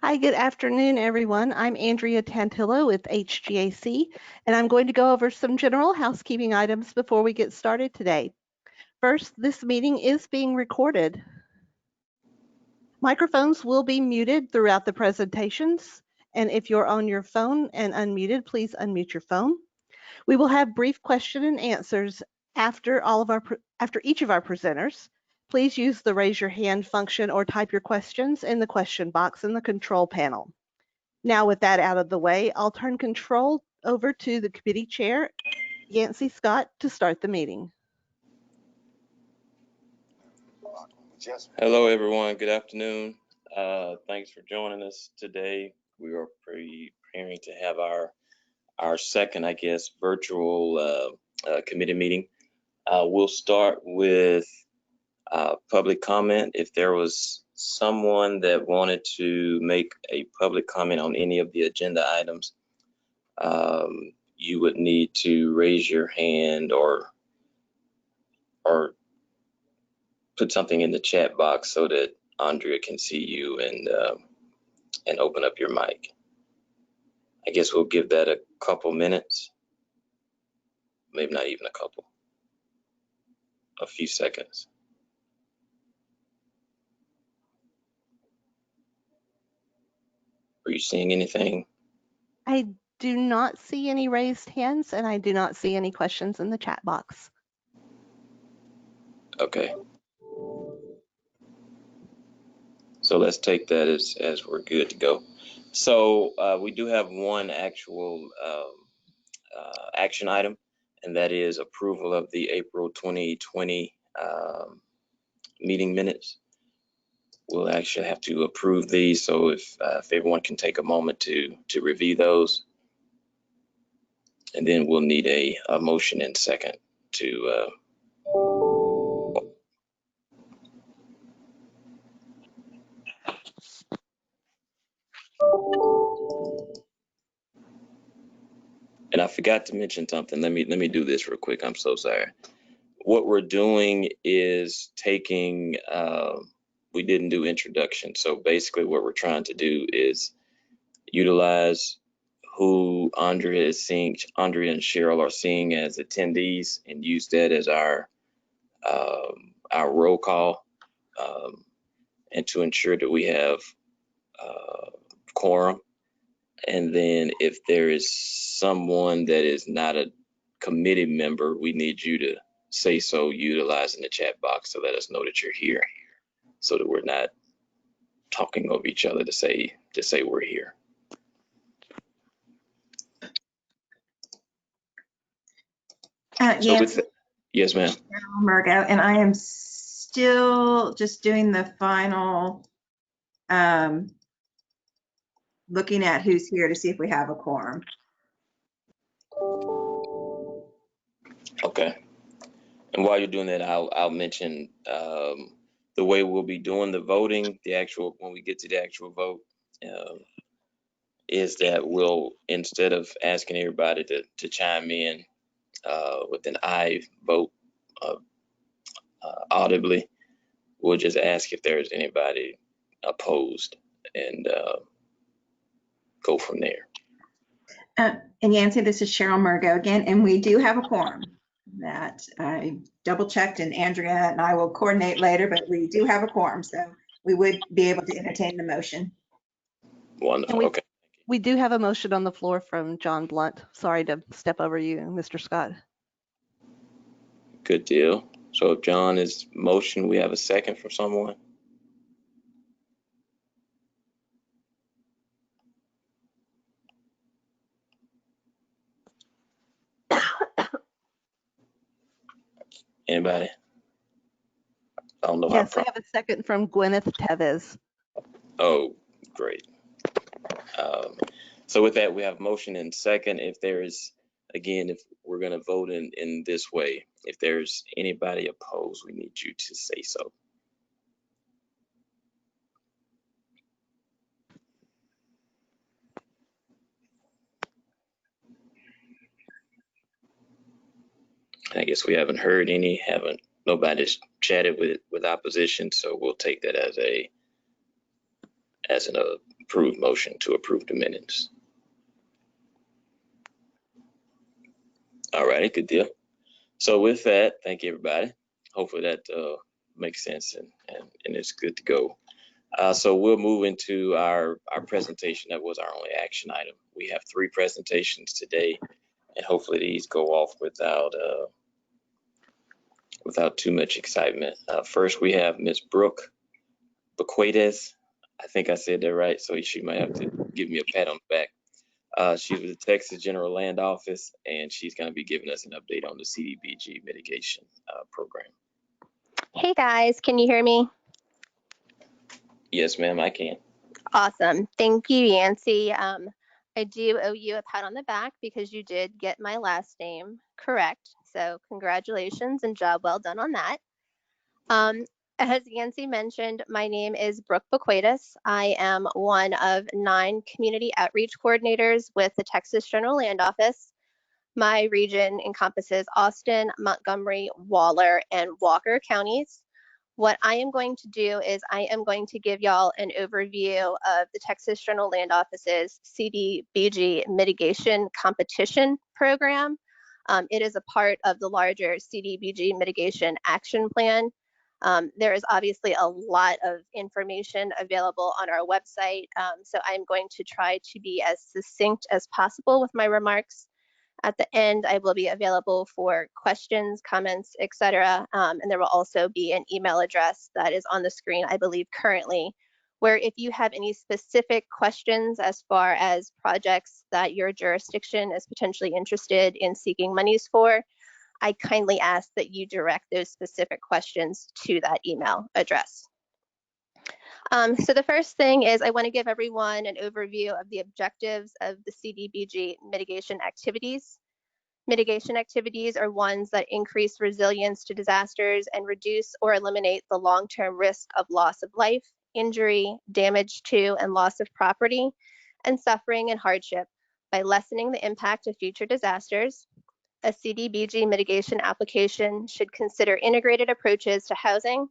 Hi, good afternoon, everyone. I'm Andrea Tantillo with H-GAC, and I'm going to go over some general housekeeping items before we get started today. First, this meeting is being recorded. Microphones will be muted throughout the presentations, and if you're on your phone and unmuted, please unmute your phone. We will have brief question and answers after each of our presenters. Please use the raise your hand function or type your questions in the question box in the control panel. Now, with that out of the way, I'll turn control over to the committee chair, Yancey Scott, to start the meeting. Hello, everyone. Good afternoon. Thanks for joining us today. We are preparing to have our second, I guess, virtual committee meeting. We'll start with public comment. If there was someone that wanted to make a public comment on any of the agenda items, you would need to raise your hand or put something in the chat box so that Andrea can see you and open up your mic. I guess we'll give that a couple minutes, maybe not even a few seconds. Are you seeing anything? I do not see any raised hands, and I do not see any questions in the chat box. Okay. So let's take that as we're good to go. So we do have one actual action item, and that is approval of the April 2020 meeting minutes. We'll actually have to approve these, so if everyone can take a moment to review those, and then we'll need a motion and second to and I forgot to mention something. Let me do this real quick. I'm so sorry. What we're doing is taking, we didn't do introduction. So basically what we're trying to do is utilize who Andrea is seeing, Andrea and Cheryl are seeing as attendees, and use that as our roll call, and to ensure that we have quorum. And then if there is someone that is not a committee member, we need you to say so utilizing the chat box to let us know that you're here, so that we're not talking over each other to say we're here. Yes, ma'am. Margo, and I am still just doing the final looking at who's here to see if we have a quorum. Okay. And while you're doing that, I'll mention the way we'll be doing the voting, when we get to the actual vote, is that we'll, instead of asking everybody to chime in with an aye vote audibly, we'll just ask if there's anybody opposed and go from there. And Yancey, this is Cheryl Margo again, and we do have a quorum that I double checked, and Andrea and I will coordinate later, but we do have a quorum, so we would be able to entertain the motion. Wonderful. Okay. We do have a motion on the floor from John Blunt. Sorry to step over you, Mr. Scott. Good deal. So if John is motion, we have a second from someone. Anybody? I don't know. Yes, I have a second from Gwyneth Tevez. Oh, great. So with that, we have motion and second. If there is, again, if we're going to vote in this way, if there's anybody opposed, we need you to say so. I guess we haven't heard any, nobody's chatted with opposition, so we'll take that as an approved motion to approve the minutes. All righty, good deal. So with that, thank you, everybody. Hopefully that makes sense and it's good to go. So we'll move into our presentation. That was our only action item. We have 3 presentations today, and hopefully these go off without too much excitement. First, we have Ms. Brooke Bequades. I think I said that right, so she might have to give me a pat on the back. She's with the Texas General Land Office, and she's going to be giving us an update on the CDBG mitigation program. Hey guys, can you hear me? Yes, ma'am, I can. Awesome. Thank you, Yancy. I do owe you a pat on the back because you did get my last name correct. So congratulations and job well done on that. As Yancy mentioned, my name is Brooke Bequades. I am one of 9 community outreach coordinators with the Texas General Land Office. My region encompasses Austin, Montgomery, Waller, and Walker counties. What I am going to do is I am going to give y'all an overview of the Texas General Land Office's CDBG Mitigation Competition Program. It is a part of the larger CDBG Mitigation Action Plan. There is obviously a lot of information available on our website, so I'm going to try to be as succinct as possible with my remarks. At the end, I will be available for questions, comments, etc. And there will also be an email address that is on the screen, I believe, currently, where if you have any specific questions as far as projects that your jurisdiction is potentially interested in seeking monies for, I kindly ask that you direct those specific questions to that email address. So the first thing is I want to give everyone an overview of the objectives of the CDBG mitigation activities. Mitigation activities are ones that increase resilience to disasters and reduce or eliminate the long-term risk of loss of life, injury, damage to, and loss of property, and suffering and hardship by lessening the impact of future disasters. A CDBG mitigation application should consider integrated approaches to housing,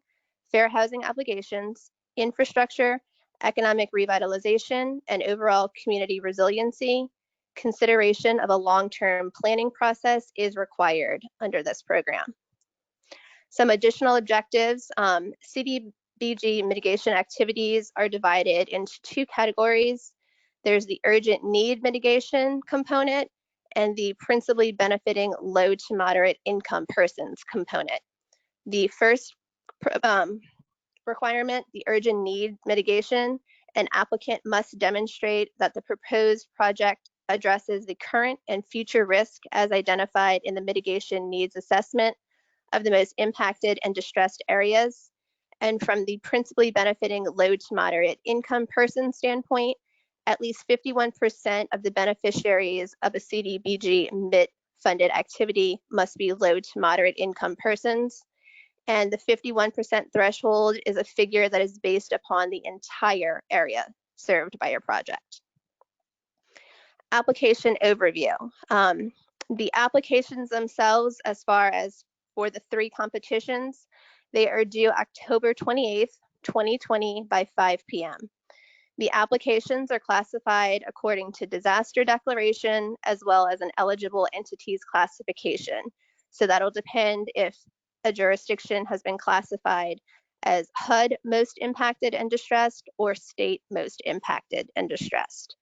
fair housing obligations, infrastructure, economic revitalization, and overall community resiliency. Consideration of a long-term planning process is required under this program. Some additional objectives, CDBG mitigation activities are divided into 2 categories. There's the urgent need mitigation component and the principally benefiting low to moderate income persons component. The first requirement, the urgent need mitigation, an applicant must demonstrate that the proposed project addresses the current and future risk as identified in the mitigation needs assessment of the most impacted and distressed areas. And from the principally benefiting low to moderate income person standpoint, at least 51% of the beneficiaries of a CDBG MIT-funded activity must be low to moderate income persons. And the 51% threshold is a figure that is based upon the entire area served by your project. Application overview. The applications themselves, as far as for the 3 competitions, they are due October 28th, 2020 by 5 p.m. The applications are classified according to disaster declaration as well as an eligible entities classification. So that'll depend if a jurisdiction has been classified as HUD most impacted and distressed or state most impacted and distressed.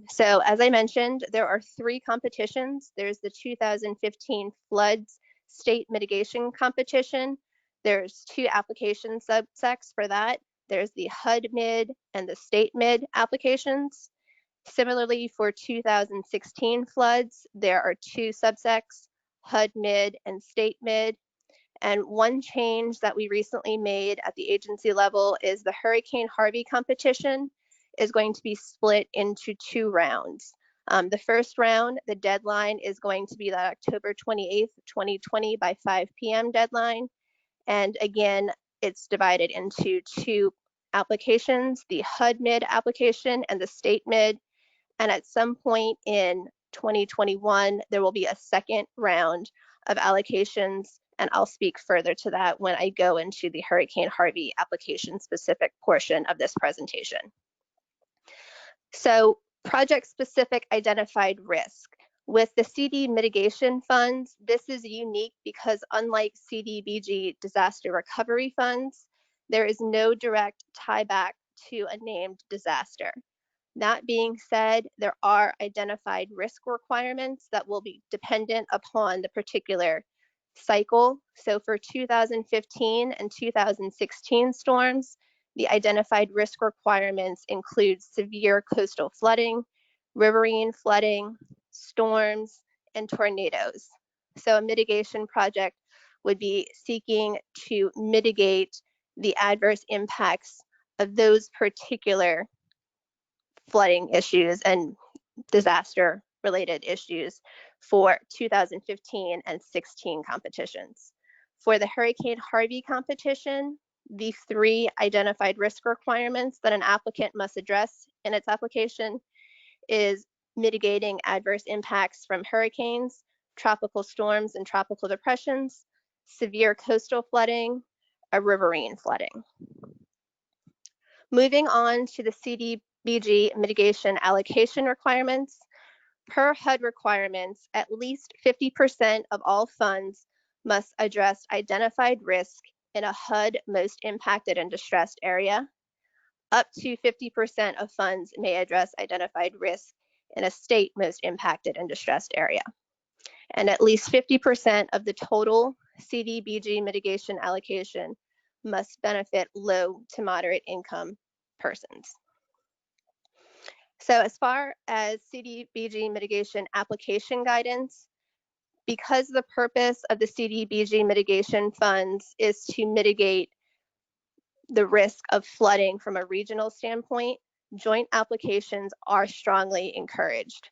So as I mentioned, there are 3 competitions. There's the 2015 floods state mitigation competition. There's 2 application subsects for that. There's the HUD mid and the state mid applications. Similarly, for 2016 floods, there are 2 subsects, HUD mid and state mid. And one change that we recently made at the agency level is the Hurricane Harvey competition is going to be split into 2 rounds. The first round, the deadline is going to be that October 28th, 2020 by 5 p.m. deadline. And again, it's divided into 2 applications, the HUD mid application and the state mid. And at some point in 2021, there will be a second round of allocations. And I'll speak further to that when I go into the Hurricane Harvey application specific portion of this presentation. So project-specific identified risk. With the CD mitigation funds, this is unique because unlike CDBG disaster recovery funds, there is no direct tie back to a named disaster. That being said, there are identified risk requirements that will be dependent upon the particular cycle. So for 2015 and 2016 storms, the identified risk requirements include severe coastal flooding, riverine flooding, storms, and tornadoes. So a mitigation project would be seeking to mitigate the adverse impacts of those particular flooding issues and disaster related issues for 2015 and 16 competitions. For the Hurricane Harvey competition, the 3 identified risk requirements that an applicant must address in its application is mitigating adverse impacts from hurricanes, tropical storms and tropical depressions, severe coastal flooding, or riverine flooding. Moving on to the CDBG mitigation allocation requirements. Per HUD requirements, at least 50% of all funds must address identified risk in a HUD most impacted and distressed area. Up to 50% of funds may address identified risk in a state most impacted and distressed area. And at least 50% of the total CDBG mitigation allocation must benefit low to moderate income persons. So as far as CDBG mitigation application guidance, because the purpose of the CDBG mitigation funds is to mitigate the risk of flooding from a regional standpoint, joint applications are strongly encouraged.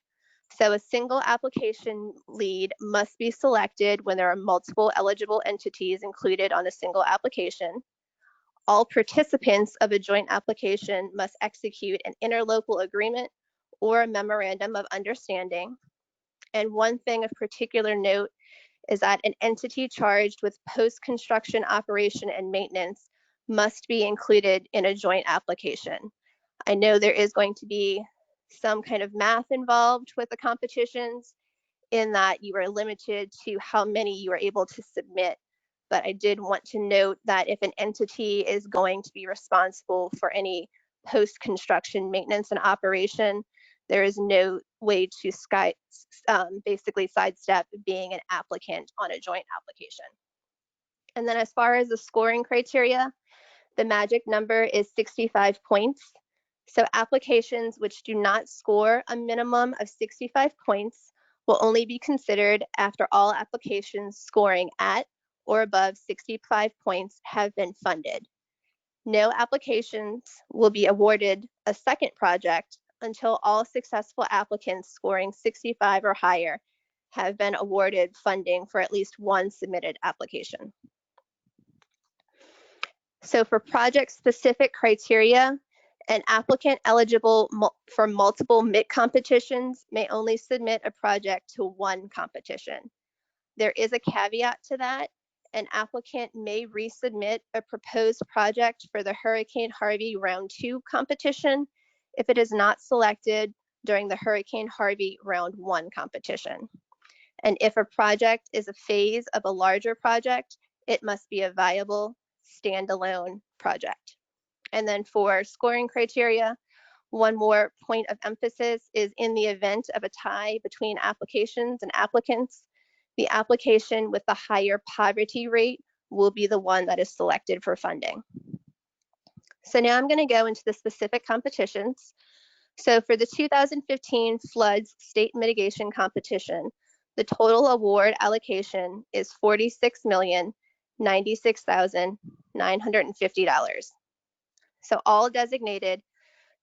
So a single application lead must be selected when there are multiple eligible entities included on a single application. All participants of a joint application must execute an interlocal agreement or a memorandum of understanding. And one thing of particular note is that an entity charged with post-construction operation and maintenance must be included in a joint application. I know there is going to be some kind of math involved with the competitions in that you are limited to how many you are able to submit. But I did want to note that if an entity is going to be responsible for any post-construction maintenance and operation, there is no way to basically sidestep being an applicant on a joint application. And then as far as the scoring criteria, the magic number is 65 points. So applications which do not score a minimum of 65 points will only be considered after all applications scoring at or above 65 points have been funded. No applications will be awarded a second project until all successful applicants scoring 65 or higher have been awarded funding for at least one submitted application. So for project-specific criteria, an applicant eligible for multiple MIT competitions may only submit a project to one competition. There is a caveat to that. An applicant may resubmit a proposed project for the Hurricane Harvey Round 2 competition if it is not selected during the Hurricane Harvey Round 1 competition. And if a project is a phase of a larger project, it must be a viable standalone project. And then for scoring criteria, one more point of emphasis is in the event of a tie between applications and applicants, the application with the higher poverty rate will be the one that is selected for funding. So now I'm going to go into the specific competitions. So for the 2015 floods state mitigation competition, the total award allocation is $46,096,950. So all designated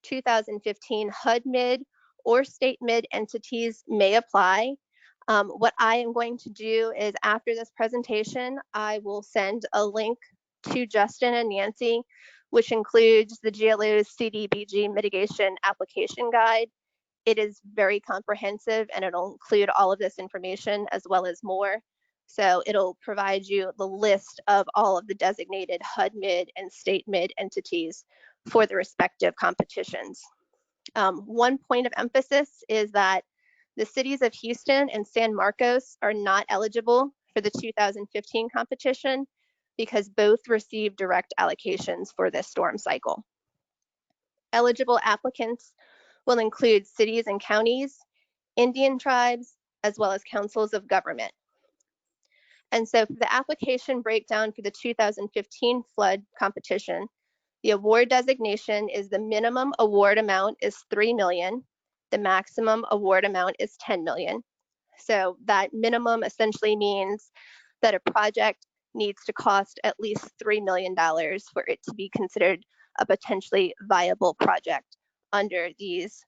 2015 HUD mid or state mid entities may apply. What I am going to do is after this presentation, I will send a link to Justin and Nancy, which includes the GLO's CDBG mitigation application guide. It is very comprehensive and it'll include all of this information as well as more. So it'll provide you the list of all of the designated HUD mid and state mid entities for the respective competitions. One point of emphasis is that the cities of Houston and San Marcos are not eligible for the 2015 competition because both received direct allocations for this storm cycle. Eligible applicants will include cities and counties, Indian tribes, as well as councils of government. And so for the application breakdown for the 2015 flood competition, the award designation is the minimum award amount is $3 million. The maximum award amount is $10 million. So that minimum essentially means that a project needs to cost at least $3 million for it to be considered a potentially viable project under these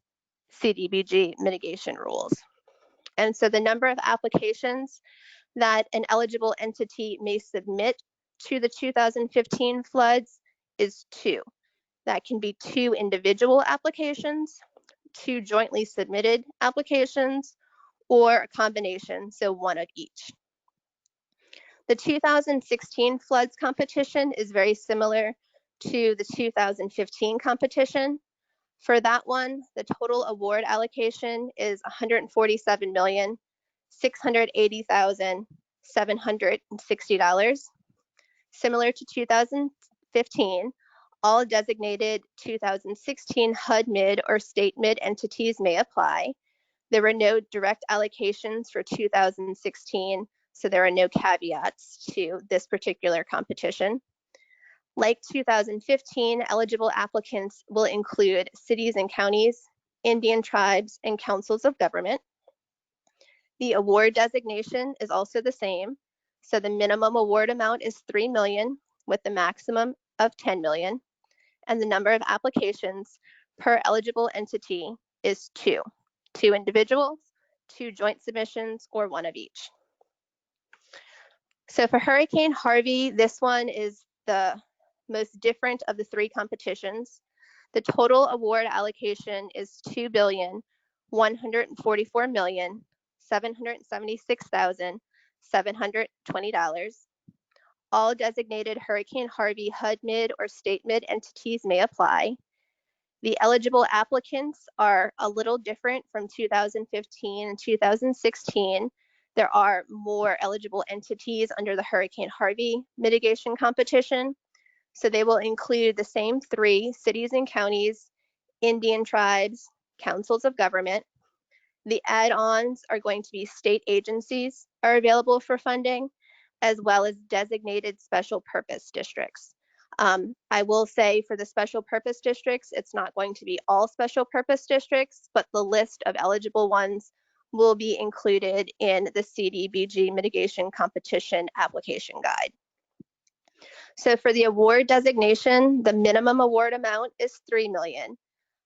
CDBG mitigation rules. And so the number of applications that an eligible entity may submit to the 2015 floods is 2. That can be 2 individual applications, 2 jointly submitted applications, or a combination, so 1 of each. The 2016 floods competition is very similar to the 2015 competition. For that one, the total award allocation is $147,680,760. Similar to 2015, all designated 2016 HUD mid or state mid entities may apply. There were no direct allocations for 2016, so there are no caveats to this particular competition. Like 2015, eligible applicants will include cities and counties, Indian tribes, and councils of government. The award designation is also the same. So the minimum award amount is $3 million with the maximum of $10 million. And the number of applications per eligible entity is 2. 2 individuals, 2 joint submissions, or 1 of each. So for Hurricane Harvey, this one is the most different of the 3 competitions. The total award allocation is $2,144,776,720. All designated Hurricane Harvey HUD mid or state mid entities may apply. The eligible applicants are a little different from 2015 and 2016. There are more eligible entities under the Hurricane Harvey mitigation competition. So they will include the same 3 cities and counties, Indian tribes, councils of government. The add-ons are going to be state agencies are available for funding, as well as designated special purpose districts. I will say for the special purpose districts, it's not going to be all special purpose districts, but the list of eligible ones will be included in the CDBG mitigation competition application guide. So for the award designation, the minimum award amount is $3 million.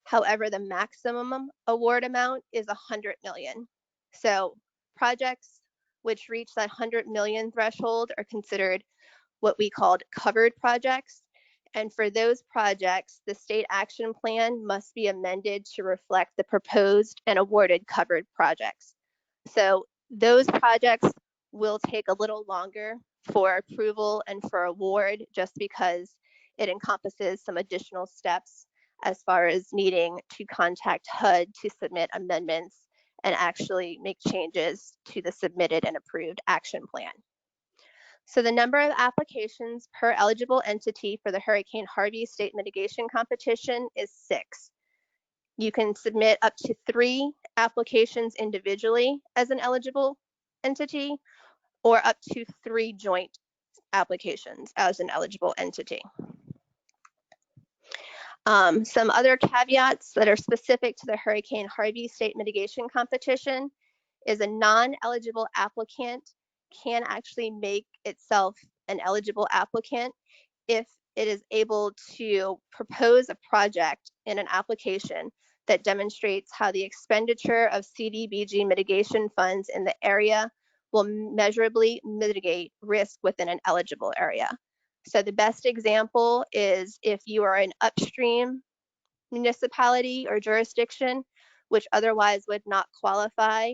However, the maximum award amount is $100 million. So projects which reach that $100 million threshold are considered what we called covered projects. And for those projects, the state action plan must be amended to reflect the proposed and awarded covered projects. So those projects will take a little longer for approval and for award, just because it encompasses some additional steps as far as needing to contact HUD to submit amendments and actually make changes to the submitted and approved action plan. So the number of applications per eligible entity for the Hurricane Harvey state mitigation competition is 6. You can submit up to 3 applications individually as an eligible entity, or up to 3 joint applications as an eligible entity. Some other caveats that are specific to the Hurricane Harvey state mitigation competition is a non-eligible applicant can actually make itself an eligible applicant if it is able to propose a project in an application that demonstrates how the expenditure of CDBG mitigation funds in the area will measurably mitigate risk within an eligible area. So the best example is if you are an upstream municipality or jurisdiction, which otherwise would not qualify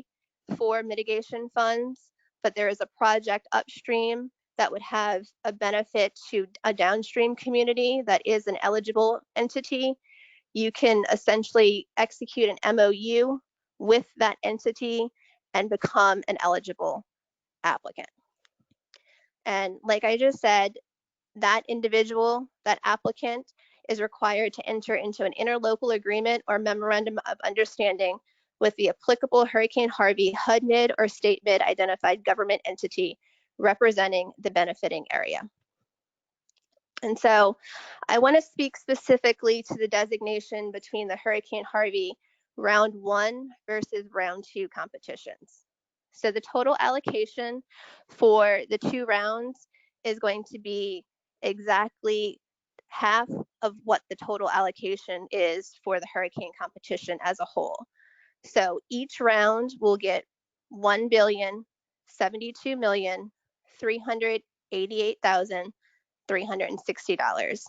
for mitigation funds, but there is a project upstream that would have a benefit to a downstream community that is an eligible entity, you can essentially execute an MOU with that entity and become an eligible applicant. And like I just said, that individual, that applicant, is required to enter into an interlocal agreement or memorandum of understanding with the applicable Hurricane Harvey HUD-MID or state MID identified government entity representing the benefiting area. And so I want to speak specifically to the designation between the Hurricane Harvey round 1 versus round 2 competitions. So the total allocation for the 2 rounds is going to be exactly half of what the total allocation is for the hurricane competition as a whole. So each round will get $1,072,388,360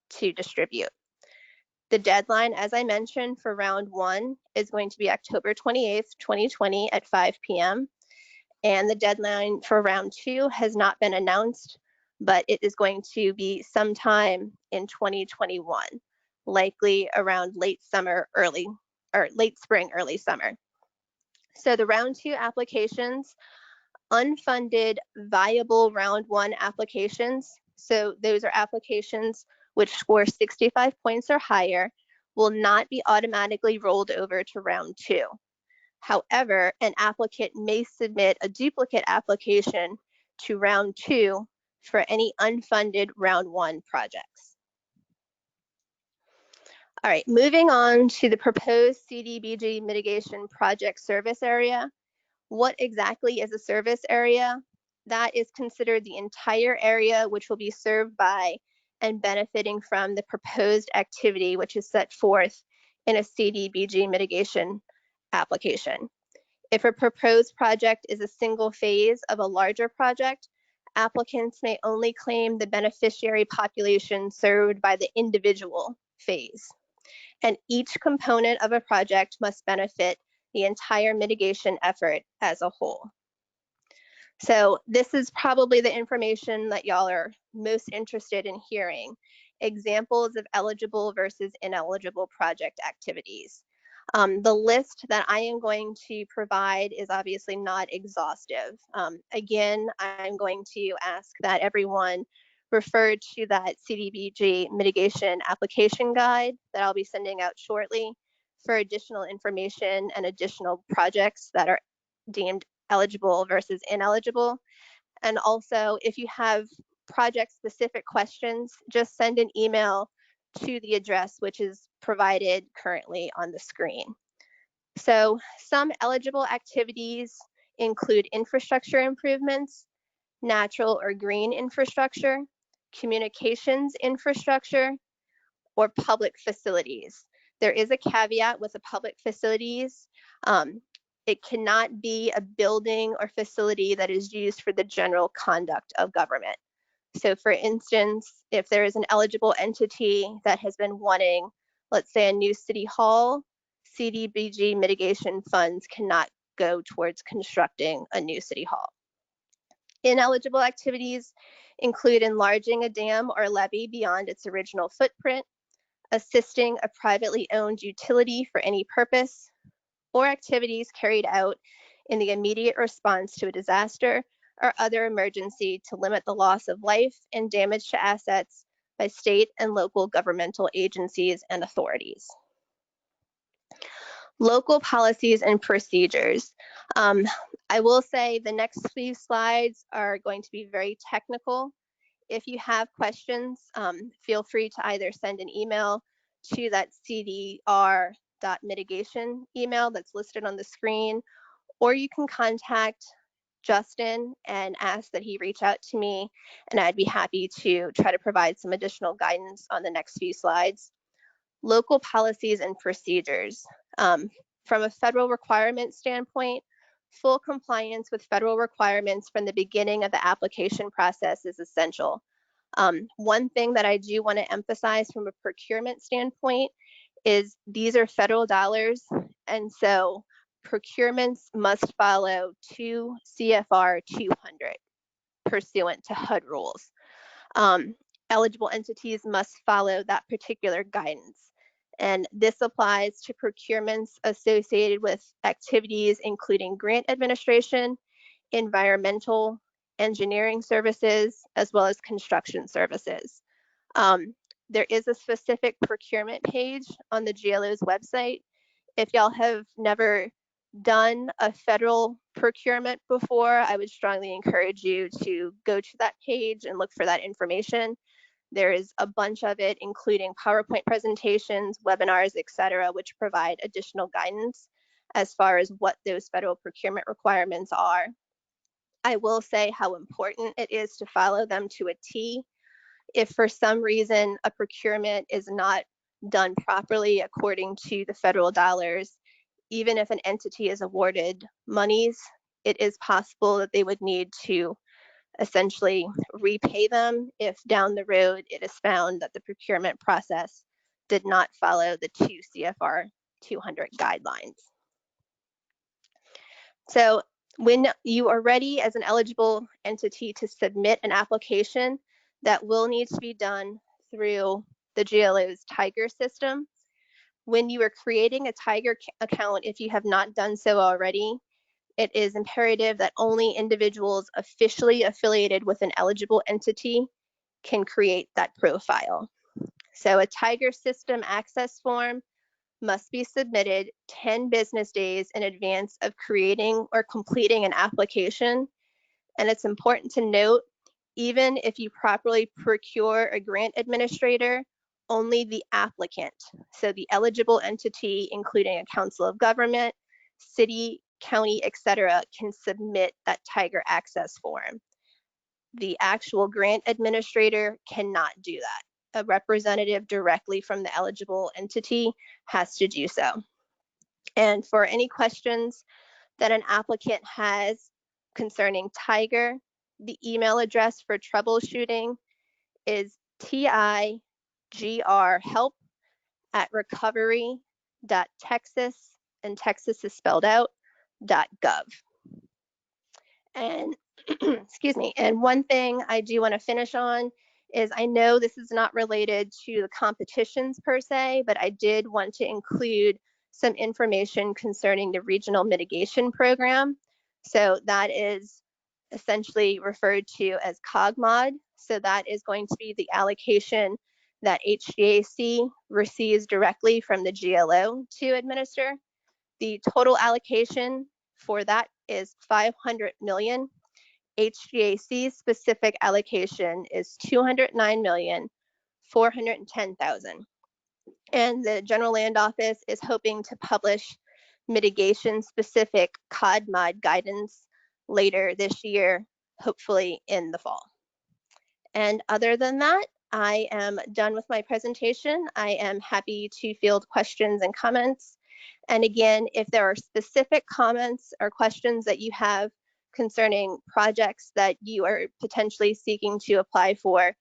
to distribute. The deadline, as I mentioned, for round 1 is going to be October 28th, 2020 at 5 p.m. And the deadline for round 2 has not been announced, but it is going to be sometime in 2021, likely around late spring, early summer. So the round 2 applications, unfunded viable round 1 applications, so those are applications which score 65 points or higher, will not be automatically rolled over to round 2. However, an applicant may submit a duplicate application to round 2 for any unfunded round 1 projects. All right, moving on to the proposed CDBG mitigation project service area. What exactly is a service area? That is considered the entire area which will be served by and benefiting from the proposed activity which is set forth in a CDBG mitigation application. If a proposed project is a single phase of a larger project, applicants may only claim the beneficiary population served by the individual phase. And each component of a project must benefit the entire mitigation effort as a whole. So this is probably the information that y'all are most interested in hearing. Examples of eligible versus ineligible project activities. The list that I am going to provide is obviously not exhaustive. Again, I'm going to ask that everyone refer to that CDBG mitigation application guide that I'll be sending out shortly for additional information and additional projects that are deemed eligible versus ineligible. And also, if you have project-specific questions, just send an email to the address which is provided currently on the screen. So some eligible activities include infrastructure improvements, natural or green infrastructure, communications infrastructure, or public facilities. There is a caveat with the public facilities. It cannot be a building or facility that is used for the general conduct of government. So for instance, if there is an eligible entity that has been wanting, let's say, a new city hall, CDBG mitigation funds cannot go towards constructing a new city hall. Ineligible activities include enlarging a dam or levee beyond its original footprint, assisting a privately owned utility for any purpose, or activities carried out in the immediate response to a disaster or other emergency to limit the loss of life and damage to assets by state and local governmental agencies and authorities. Local policies and procedures. I will say the next few slides are going to be very technical. If you have questions, feel free to either send an email to that cdr.mitigation email that's listed on the screen, or you can contact Justin and ask that he reach out to me, and I'd be happy to try to provide some additional guidance on the next few slides. Local policies and procedures. From a federal requirement standpoint, full compliance with federal requirements from the beginning of the application process is essential. One thing that I do want to emphasize from a procurement standpoint is these are federal dollars, and so procurements must follow 2 CFR 200 pursuant to HUD rules. Eligible entities must follow that particular guidance. And this applies to procurements associated with activities including grant administration, environmental, engineering services, as well as construction services. There is a specific procurement page on the GLO's website. If y'all have never done a federal procurement before, I would strongly encourage you to go to that page and look for that information. There is a bunch of it, including PowerPoint presentations, webinars, etc., which provide additional guidance as far as what those federal procurement requirements are. I will say how important it is to follow them to a T. If for some reason a procurement is not done properly according to the federal dollars, even if an entity is awarded monies, it is possible that they would need to essentially repay them if down the road it is found that the procurement process did not follow the 2 CFR 200 guidelines. So when you are ready as an eligible entity to submit an application, that will need to be done through the GLO's Tiger system. When you are creating a Tiger account, if you have not done so already, it is imperative that only individuals officially affiliated with an eligible entity can create that profile. So a Tiger system access form must be submitted 10 business days in advance of creating or completing an application. And it's important to note, even if you properly procure a grant administrator, only the applicant, so the eligible entity, including a council of government, city, county, etc., can submit that Tiger access form. The actual grant administrator cannot do that. A representative directly from the eligible entity has to do so. And for any questions that an applicant has concerning Tiger, the email address for troubleshooting is tigrhelp@recovery.texas, and Texas is spelled out, .gov. And excuse me, and one thing I do want to finish on is I know this is not related to the competitions per se, but I did want to include some information concerning the Regional Mitigation Program. So that is essentially referred to as COGMOD. So that is going to be the allocation that H-GAC receives directly from the GLO to administer. The total allocation for that is $500 million. H-GAC's specific allocation is $209,410,000. And the General Land Office is hoping to publish mitigation-specific COGMOD guidance later this year, hopefully in the fall. And other than that, I am done with my presentation. I am happy to field questions and comments. And again, if there are specific comments or questions that you have concerning projects that you are potentially seeking to apply for,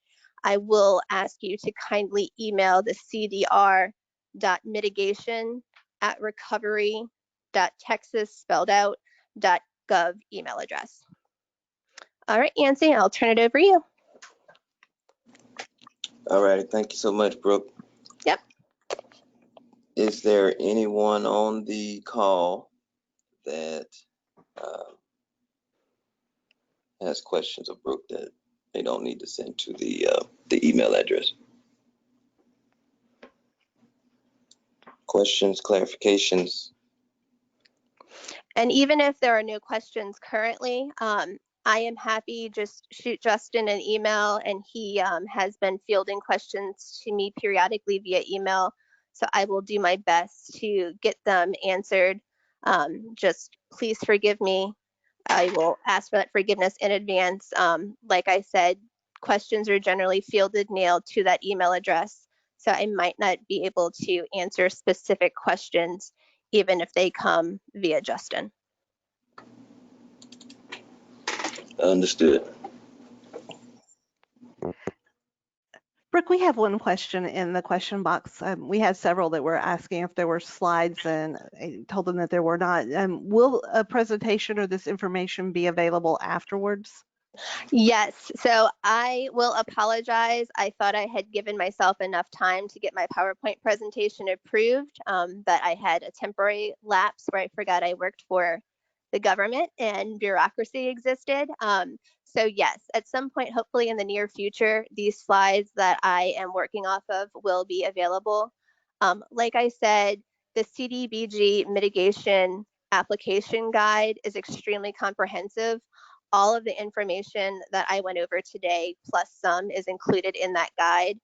I will ask you to kindly email the cdr.mitigation@recovery.texas spelled out .gov email address. All right, Yancy, I'll turn it over to you. All right, thank you so much, Brooke. Yep. Is there anyone on the call that has questions of Brooke that they don't need to send to the email address? Questions, clarifications? And even if there are no questions currently, I am happy, just shoot Justin an email, and he has been fielding questions to me periodically via email. So I will do my best to get them answered. Just please forgive me. I will ask for that forgiveness in advance. Like I said, questions are generally fielded mailed to that email address. So I might not be able to answer specific questions, even if they come via Justin. Understood. Brooke, we have one question in the question box. We had several that were asking if there were slides, and I told them that there were not. Will a presentation or this information be available afterwards? Yes, so I will apologize. I thought I had given myself enough time to get my PowerPoint presentation approved, but I had a temporary lapse where I forgot I worked for the government and bureaucracy existed. So yes, at some point, hopefully in the near future, these slides that I am working off of will be available. Like I said, the CDBG mitigation application guide is extremely comprehensive. All of the information that I went over today, plus some, is included in that guide.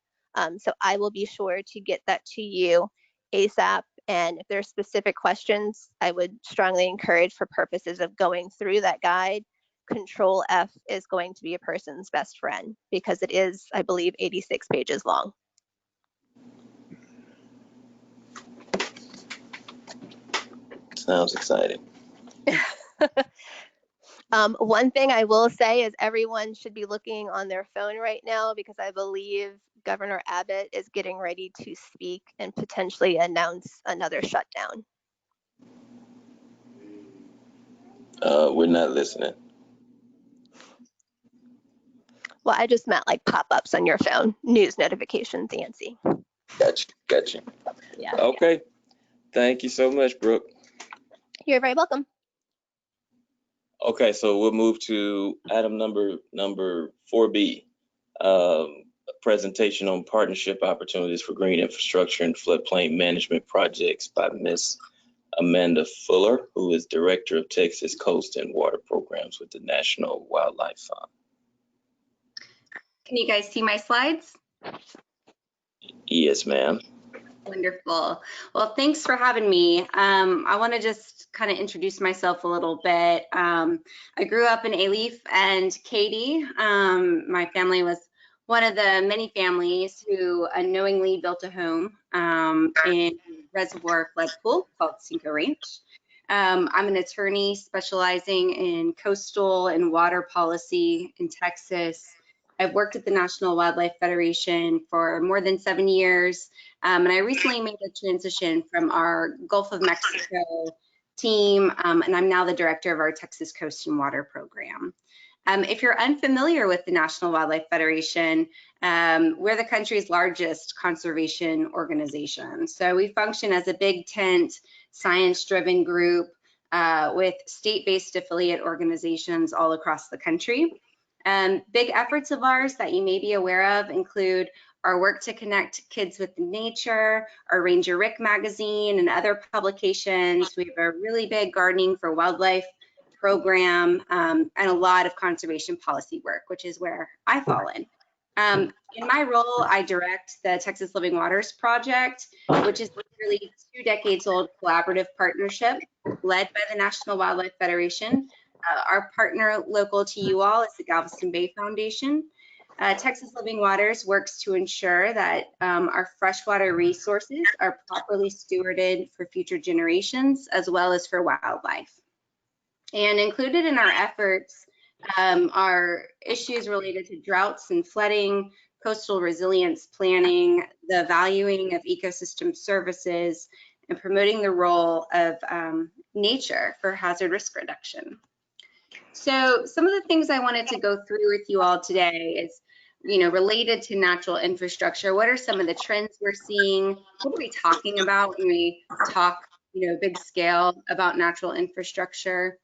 So I will be sure to get that to you ASAP. And if there are specific questions, I would strongly encourage, for purposes of going through that guide, Control F is going to be a person's best friend, because it is, I believe, 86 pages long. Sounds exciting. One thing I will say is everyone should be looking on their phone right now, because I believe Governor Abbott is getting ready to speak and potentially announce another shutdown. We're not listening. Well, I just meant like pop-ups on your phone, news notifications, Nancy. Gotcha. Yeah. Okay. Thank you so much, Brooke. You're very welcome. Okay, so we'll move to item number 4B, a presentation on partnership opportunities for green infrastructure and floodplain management projects by Ms. Amanda Fuller, who is Director of Texas Coast and Water Programs with the National Wildlife Fund. Can you guys see my slides? Yes, ma'am. Wonderful. Well, thanks for having me. I want to just kind of introduce myself a little bit. I grew up in Alief and Katy. My family was one of the many families who unknowingly built a home in reservoir flood pool called Cinco Ranch. I'm an attorney specializing in coastal and water policy in Texas. I've worked at the National Wildlife Federation for more than 7 years, and I recently made a transition from our Gulf of Mexico team, and I'm now the director of our Texas Coast and Water Program. If you're unfamiliar with the National Wildlife Federation, we're the country's largest conservation organization. So we function as a big tent, science-driven group with state-based affiliate organizations all across the country. Big efforts of ours that you may be aware of include our work to connect kids with nature, our Ranger Rick magazine, and other publications. We have a really big Gardening for Wildlife program, and a lot of conservation policy work, which is where I fall in. In my role, I direct the Texas Living Waters Project, which is a nearly 2 decades old collaborative partnership led by the National Wildlife Federation. Our partner local to you all is the Galveston Bay Foundation. Texas Living Waters works to ensure that our freshwater resources are properly stewarded for future generations, as well as for wildlife. And included in our efforts are issues related to droughts and flooding, coastal resilience planning, the valuing of ecosystem services, and promoting the role of nature for hazard risk reduction. So some of the things I wanted to go through with you all today is, related to natural infrastructure. What are some of the trends we're seeing? What are we talking about when we talk, big scale about natural infrastructure?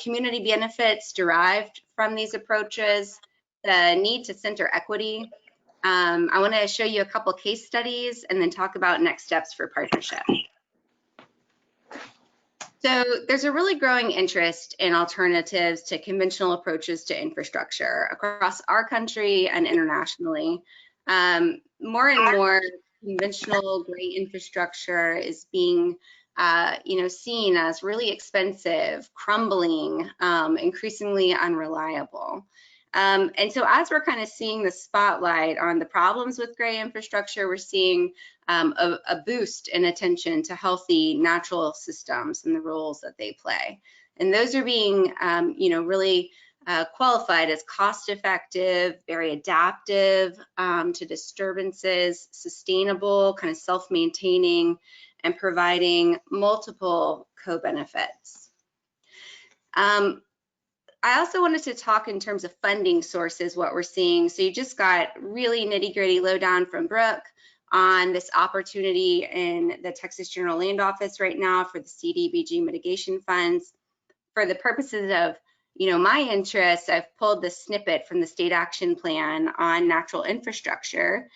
Community benefits derived from these approaches, the need to center equity. I want to show you a couple case studies and then talk about next steps for partnership. So there's a really growing interest in alternatives to conventional approaches to infrastructure across our country and internationally. More and more conventional gray infrastructure is being seen as really expensive, crumbling, increasingly unreliable. And so as we're kind of seeing the spotlight on the problems with gray infrastructure, we're seeing a boost in attention to healthy natural systems and the roles that they play. And those are being, really qualified as cost-effective, very adaptive to disturbances, sustainable, kind of self-maintaining, and providing multiple co-benefits. I also wanted to talk in terms of funding sources, what we're seeing. So you just got really nitty-gritty lowdown from Brooke on this opportunity in the Texas General Land Office right now for the CDBG mitigation funds. For the purposes of, my interest, I've pulled this snippet from the state action plan on natural infrastructure,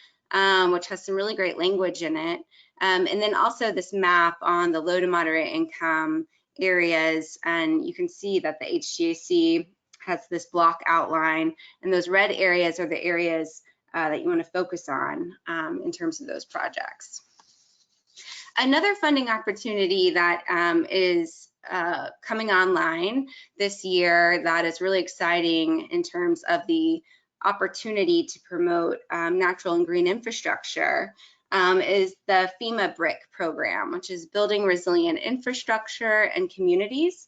which has some really great language in it. And then also this map on the low to moderate income areas, and you can see that the H-GAC has this block outline, and those red areas are the areas that you want to focus on in terms of those projects. Another funding opportunity that is coming online this year that is really exciting in terms of the opportunity to promote natural and green infrastructure is the FEMA Brick program, which is building resilient infrastructure and communities.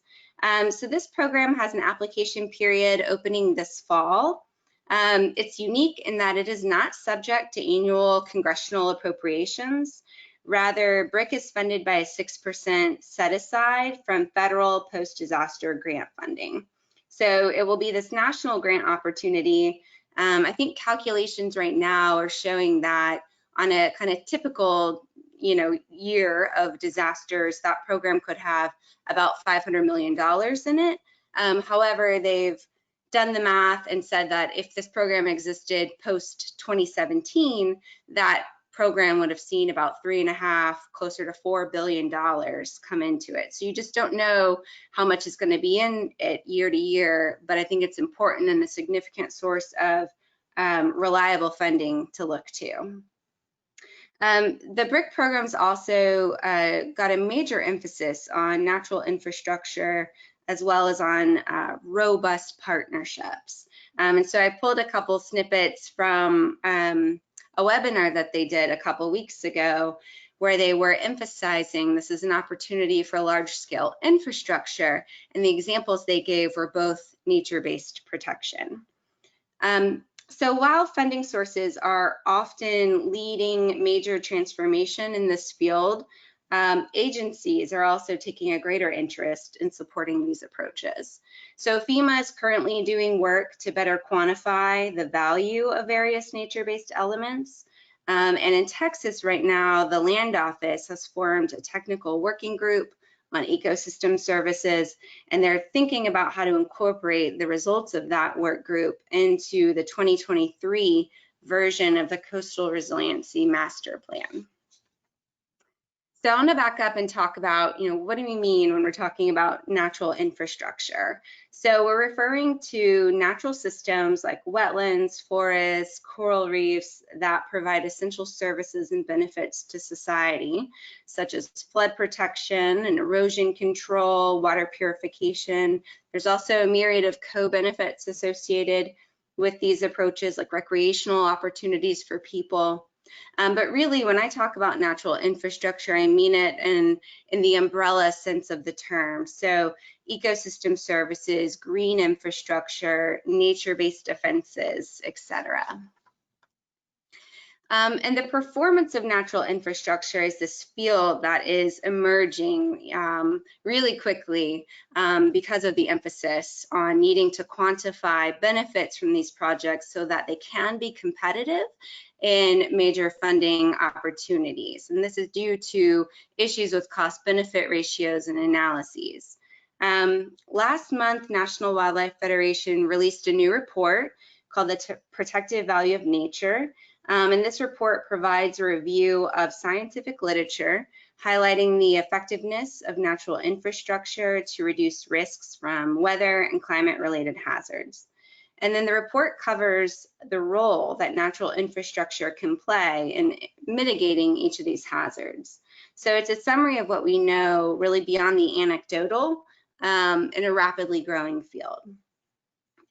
So this program has an application period opening this fall. It's unique in that it is not subject to annual congressional appropriations. Rather, Brick is funded by a 6% set aside from federal post-disaster grant funding. So it will be this national grant opportunity. I think calculations right now are showing that on a kind of typical, year of disasters, that program could have about $500 million in it. However, they've done the math and said that if this program existed post 2017, that program would have seen about $3.5, closer to $4 billion come into it. So you just don't know how much is going to be in it year to year, but I think it's important and a significant source of reliable funding to look to. The BRIC programs also got a major emphasis on natural infrastructure as well as on robust partnerships. And so I pulled a couple snippets from a webinar that they did a couple weeks ago where they were emphasizing this is an opportunity for large-scale infrastructure, and the examples they gave were both nature-based protection. So while funding sources are often leading major transformation in this field, agencies are also taking a greater interest in supporting these approaches. So FEMA is currently doing work to better quantify the value of various nature-based elements. And in Texas right now, the Land Office has formed a technical working group on ecosystem services, and they're thinking about how to incorporate the results of that work group into the 2023 version of the Coastal Resiliency Master Plan. So I want to back up and talk about, what do we mean when we're talking about natural infrastructure? So we're referring to natural systems like wetlands, forests, coral reefs that provide essential services and benefits to society, such as flood protection and erosion control, water purification. There's also a myriad of co-benefits associated with these approaches, like recreational opportunities for people. But really, when I talk about natural infrastructure, I mean it in the umbrella sense of the term. So ecosystem services, green infrastructure, nature-based defenses, etc. And the performance of natural infrastructure is this field that is emerging really quickly because of the emphasis on needing to quantify benefits from these projects so that they can be competitive in major funding opportunities. And this is due to issues with cost-benefit ratios and analyses. Last month, National Wildlife Federation released a new report called the Protective Value of Nature. And this report provides a review of scientific literature highlighting the effectiveness of natural infrastructure to reduce risks from weather and climate-related hazards. And then the report covers the role that natural infrastructure can play in mitigating each of these hazards. So it's a summary of what we know really beyond the anecdotal in a rapidly growing field.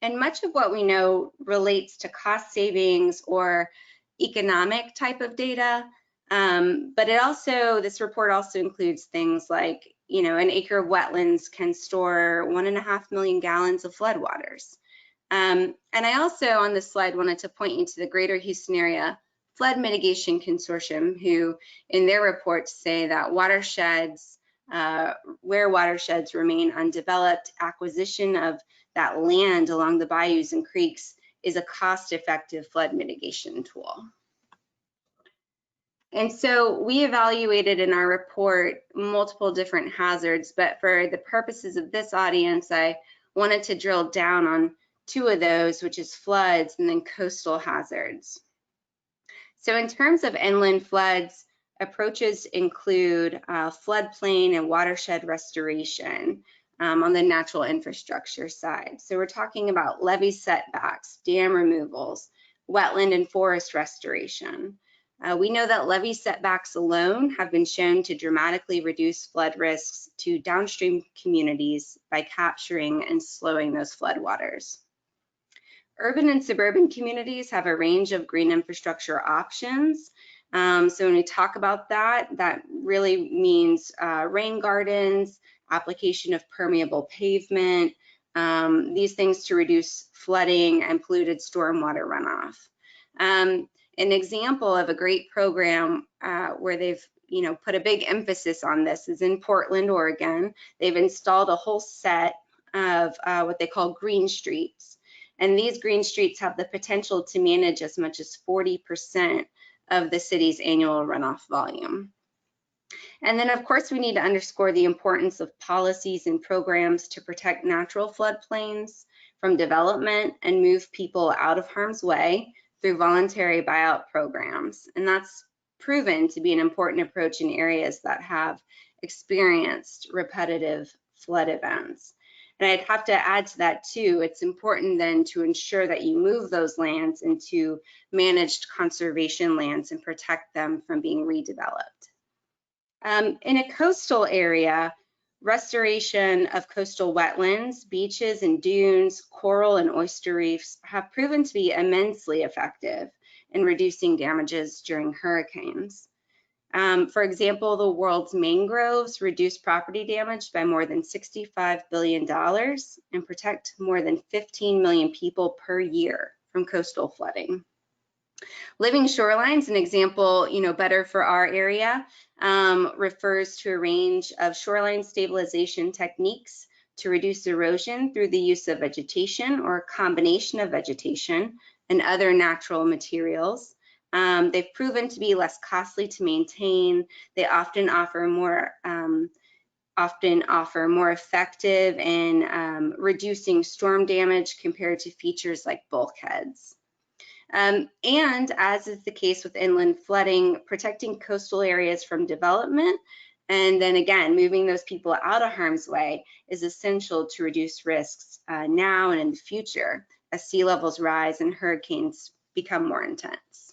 And much of what we know relates to cost savings or economic type of data, but this report also includes things like, an acre of wetlands can store 1.5 million gallons of floodwaters. And I also on this slide wanted to point you to the Greater Houston Area Flood Mitigation Consortium, who in their reports say that watersheds, where watersheds remain undeveloped, acquisition of that land along the bayous and creeks is a cost-effective flood mitigation tool. And so we evaluated in our report multiple different hazards, but for the purposes of this audience, I wanted to drill down on two of those, which is floods and then coastal hazards. So in terms of inland floods, approaches include floodplain and watershed restoration on the natural infrastructure side. So we're talking about levee setbacks, dam removals, wetland and forest restoration. We know that levee setbacks alone have been shown to dramatically reduce flood risks to downstream communities by capturing and slowing those floodwaters. Urban and suburban communities have a range of green infrastructure options. So when we talk about that, that really means rain gardens, application of permeable pavement, these things to reduce flooding and polluted stormwater runoff. An example of a great program where they've put a big emphasis on this is in Portland, Oregon. They've installed a whole set of what they call green streets. And these green streets have the potential to manage as much as 40% of the city's annual runoff volume. And then, of course, we need to underscore the importance of policies and programs to protect natural floodplains from development and move people out of harm's way through voluntary buyout programs. And that's proven to be an important approach in areas that have experienced repetitive flood events. And I'd have to add to that too, it's important then to ensure that you move those lands into managed conservation lands and protect them from being redeveloped. In a coastal area, restoration of coastal wetlands, beaches and dunes, coral and oyster reefs have proven to be immensely effective in reducing damages during hurricanes. For example, the world's mangroves reduce property damage by more than $65 billion and protect more than 15 million people per year from coastal flooding. Living shorelines, an example, better for our area, refers to a range of shoreline stabilization techniques to reduce erosion through the use of vegetation or a combination of vegetation and other natural materials. They've proven to be less costly to maintain. They often offer more effective in reducing storm damage compared to features like bulkheads. And as is the case with inland flooding, protecting coastal areas from development and then again, moving those people out of harm's way is essential to reduce risks now and in the future as sea levels rise and hurricanes become more intense.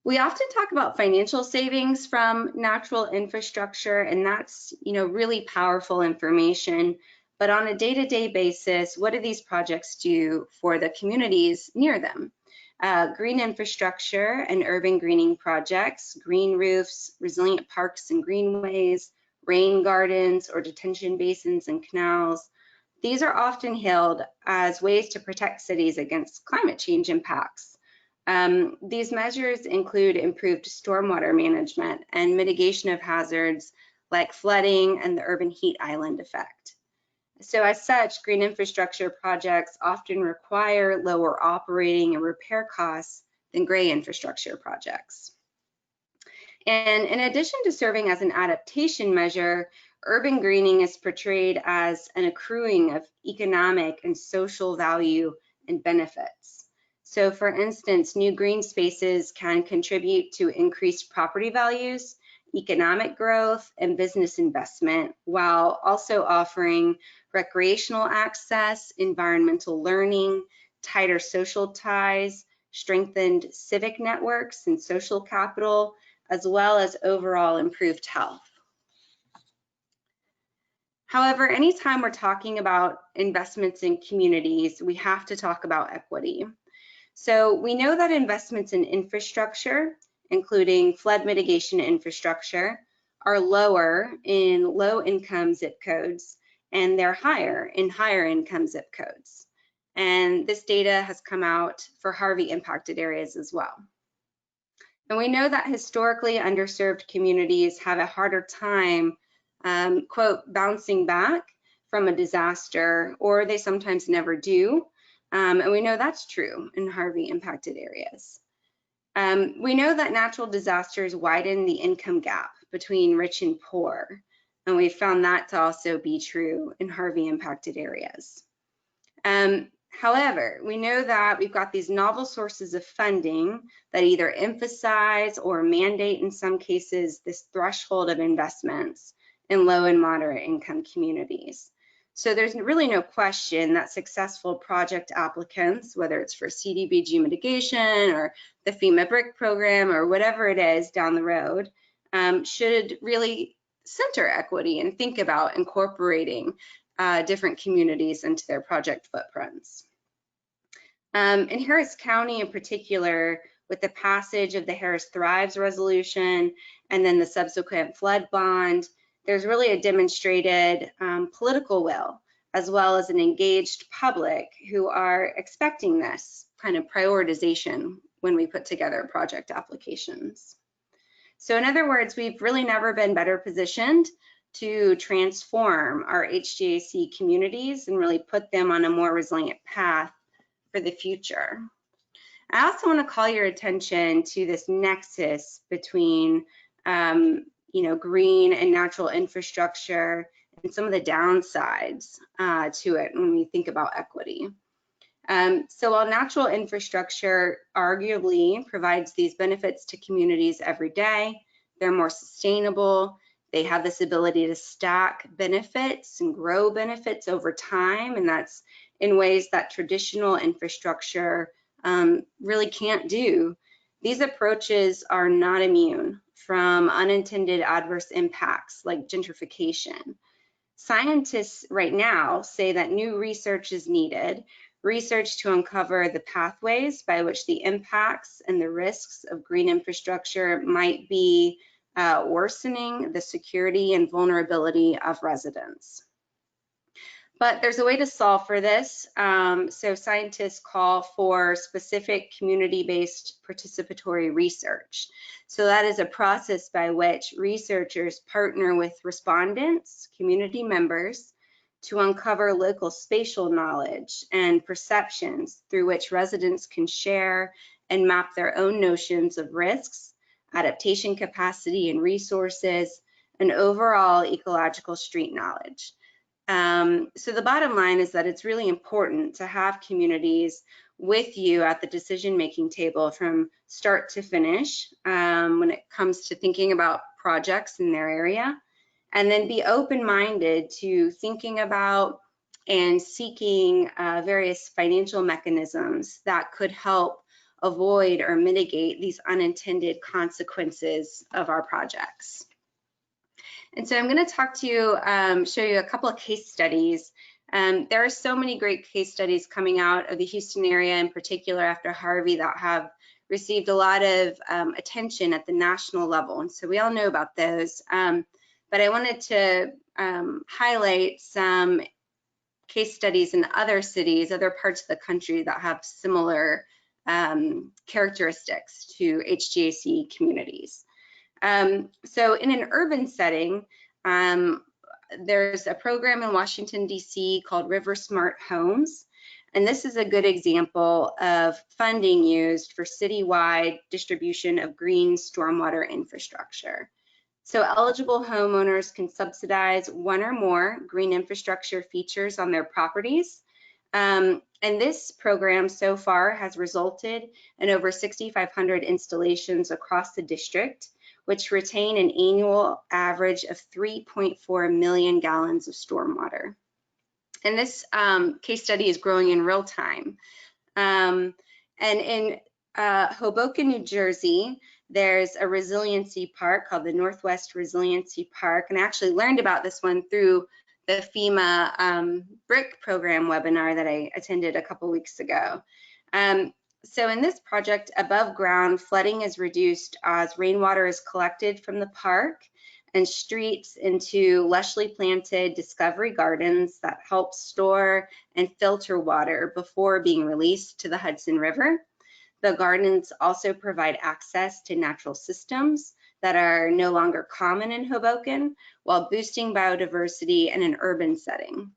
We often talk about financial savings from natural infrastructure, and that's really powerful information. But on a day-to-day basis, what do these projects do for the communities near them? Green infrastructure and urban greening projects, green roofs, resilient parks and greenways, rain gardens or detention basins and canals. These are often hailed as ways to protect cities against climate change impacts. These measures include improved stormwater management and mitigation of hazards like flooding and the urban heat island effect. So as such, green infrastructure projects often require lower operating and repair costs than gray infrastructure projects. And in addition to serving as an adaptation measure, urban greening is portrayed as an accruing of economic and social value and benefits. So for instance, new green spaces can contribute to increased property values, economic growth, and business investment, while also offering recreational access, environmental learning, tighter social ties, strengthened civic networks and social capital, as well as overall improved health. However, anytime we're talking about investments in communities, we have to talk about equity. So we know that investments in infrastructure, including flood mitigation infrastructure, are lower in low-income zip codes, and they're higher in higher-income zip codes. And this data has come out for Harvey impacted areas as well. And we know that historically underserved communities have a harder time, quote, bouncing back from a disaster, or they sometimes never do. And we know that's true in Harvey impacted areas. We know that natural disasters widen the income gap between rich and poor, and we found that to also be true in Harvey impacted areas. However, we know that we've got these novel sources of funding that either emphasize or mandate in some cases this threshold of investments in low and moderate income communities. So there's really no question that successful project applicants, whether it's for CDBG mitigation or the FEMA Brick program or whatever it is down the road, should really center equity and think about incorporating different communities into their project footprints. In Harris County in particular, with the passage of the Harris Thrives resolution and then the subsequent flood bond, there's really a demonstrated political will, as well as an engaged public who are expecting this kind of prioritization when we put together project applications. So in other words, we've really never been better positioned to transform our H-GAC communities and really put them on a more resilient path for the future. I also want to call your attention to this nexus between green and natural infrastructure and some of the downsides to it when we think about equity. So while natural infrastructure arguably provides these benefits to communities every day, they're more sustainable, they have this ability to stack benefits and grow benefits over time, and that's in ways that traditional infrastructure really can't do. These approaches are not immune from unintended adverse impacts like gentrification. Scientists right now say that new research is needed, research to uncover the pathways by which the impacts and the risks of green infrastructure might be worsening the security and vulnerability of residents. But there's a way to solve for this. So scientists call for specific community-based participatory research. So that is a process by which researchers partner with respondents, community members, to uncover local spatial knowledge and perceptions through which residents can share and map their own notions of risks, adaptation capacity and resources, and overall ecological street knowledge. So the bottom line is that it's really important to have communities with you at the decision-making table from start to finish when it comes to thinking about projects in their area, and then be open-minded to thinking about and seeking various financial mechanisms that could help avoid or mitigate these unintended consequences of our projects. And so I'm going to talk to you, show you a couple of case studies. There are so many great case studies coming out of the Houston area in particular after Harvey that have received a lot of attention at the national level. And so we all know about those. But I wanted to highlight some case studies in other cities, other parts of the country that have similar characteristics to H-GAC communities. So in an urban setting, there's a program in Washington, D.C. called River Smart Homes. And this is a good example of funding used for citywide distribution of green stormwater infrastructure. So eligible homeowners can subsidize one or more green infrastructure features on their properties. And this program so far has resulted in over 6,500 installations across the district, which retain an annual average of 3.4 million gallons of stormwater. And this case study is growing in real time. And in Hoboken, New Jersey, there's a resiliency park called the Northwest Resiliency Park. And I actually learned about this one through the FEMA Brick program webinar that I attended a couple weeks ago. So in this project, above ground, flooding is reduced as rainwater is collected from the park and streets into lushly planted discovery gardens that help store and filter water before being released to the Hudson River. The gardens also provide access to natural systems that are no longer common in Hoboken, while boosting biodiversity in an urban setting.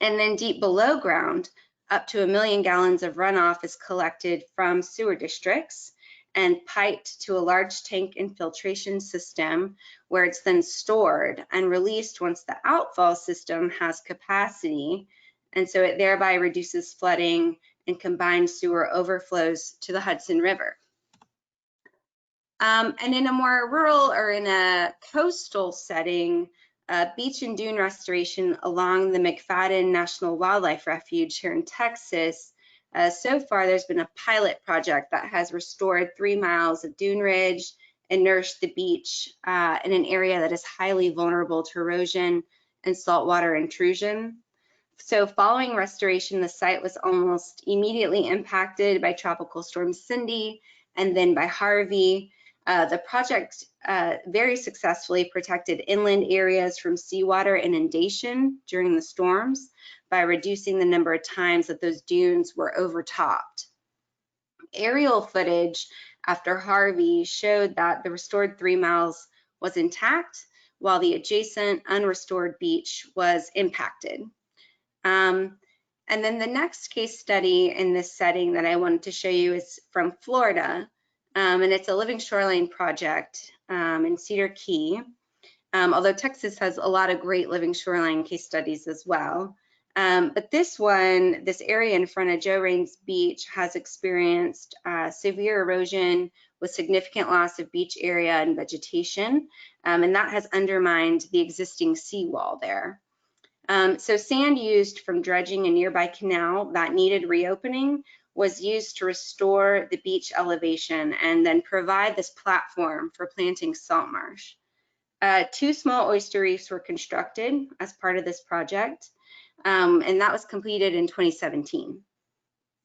And then deep below ground, up to 1 million gallons of runoff is collected from sewer districts and piped to a large tank infiltration system where it's then stored and released once the outfall system has capacity. And so it thereby reduces flooding and combined sewer overflows to the Hudson River. And in a more rural or in a coastal setting, beach and dune restoration along the McFadden National Wildlife Refuge here in Texas, so far there's been a pilot project that has restored 3 miles of dune ridge and nourished the beach in an area that is highly vulnerable to erosion and saltwater intrusion. So following restoration, the site was almost immediately impacted by Tropical Storm Cindy and then by Harvey. The project very successfully protected inland areas from seawater inundation during the storms by reducing the number of times that those dunes were overtopped. Aerial footage after Harvey showed that the restored 3 miles was intact while the adjacent unrestored beach was impacted. And then the next case study in this setting that I wanted to show you is from Florida. And it's a living shoreline project in Cedar Key, although Texas has a lot of great living shoreline case studies as well. But this one, this area in front of Joe Raines Beach has experienced severe erosion with significant loss of beach area and vegetation, and that has undermined the existing seawall there. So sand used from dredging a nearby canal that needed reopening was used to restore the beach elevation and then provide this platform for planting salt marsh. 2 small oyster reefs were constructed as part of this project, and that was completed in 2017.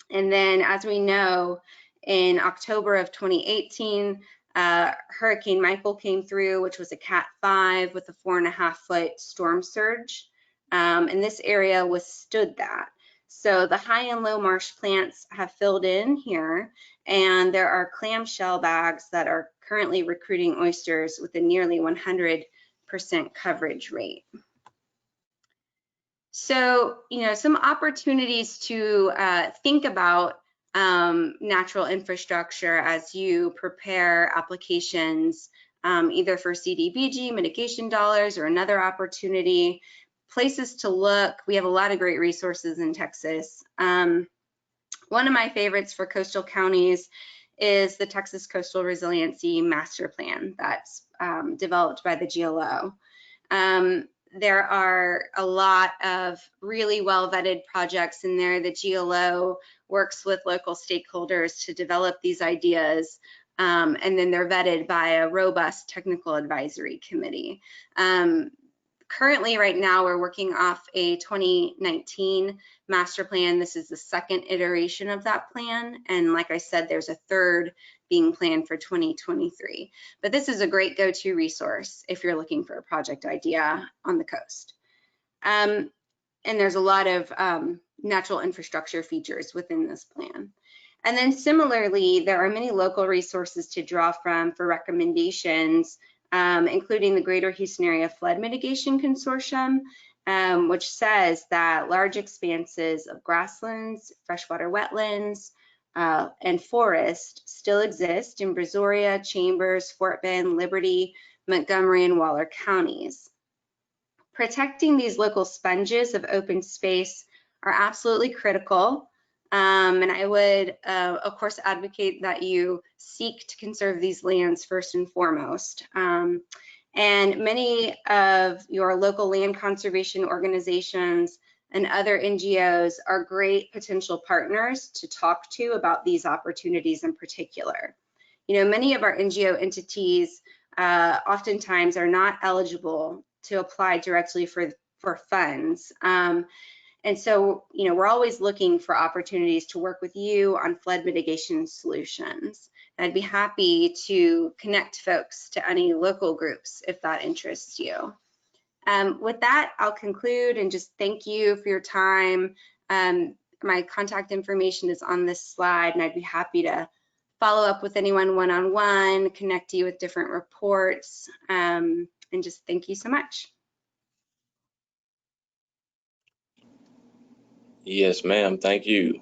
And then, as we know, in October of 2018, Hurricane Michael came through, which was a Cat 5 with a 4.5-foot storm surge. And this area withstood that. So the high and low marsh plants have filled in here, and there are clamshell bags that are currently recruiting oysters with a nearly 100% coverage rate. So, some opportunities to think about natural infrastructure as you prepare applications, either for CDBG, mitigation dollars, or another opportunity. Places to look, we have a lot of great resources in Texas. One of my favorites for coastal counties is the Texas Coastal Resiliency Master Plan that's developed by the GLO. There are a lot of really well-vetted projects in there. The GLO works with local stakeholders to develop these ideas, and then they're vetted by a robust technical advisory committee. Currently, right now, we're working off a 2019 master plan. This is the second iteration of that plan. And like I said, there's a third being planned for 2023. But this is a great go-to resource if you're looking for a project idea on the coast. And there's a lot of natural infrastructure features within this plan. And then similarly, there are many local resources to draw from for recommendations, including the Greater Houston Area Flood Mitigation Consortium, which says that large expanses of grasslands, freshwater wetlands, and forest still exist in Brazoria, Chambers, Fort Bend, Liberty, Montgomery, and Waller counties. Protecting these local sponges of open space are absolutely critical. And I would, of course, advocate that you seek to conserve these lands first and foremost. And many of your local land conservation organizations and other NGOs are great potential partners to talk to about these opportunities in particular. Many of our NGO entities oftentimes are not eligible to apply directly for funds. And so, we're always looking for opportunities to work with you on flood mitigation solutions. And I'd be happy to connect folks to any local groups if that interests you. With that, I'll conclude and just thank you for your time. My contact information is on this slide, and I'd be happy to follow up with anyone one-on-one, connect you with different reports, and just thank you so much. Yes, ma'am. Thank you.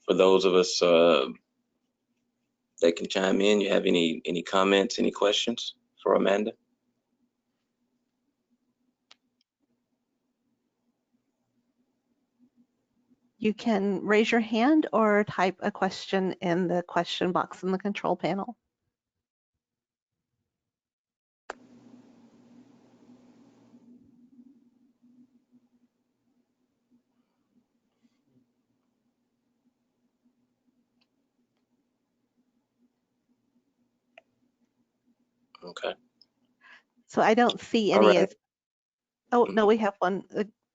For those of us that can chime in, you have any comments, any questions for Amanda? You can raise your hand or type a question in the question box in the control panel. Okay. So I don't see All any right. oh, no, we have one.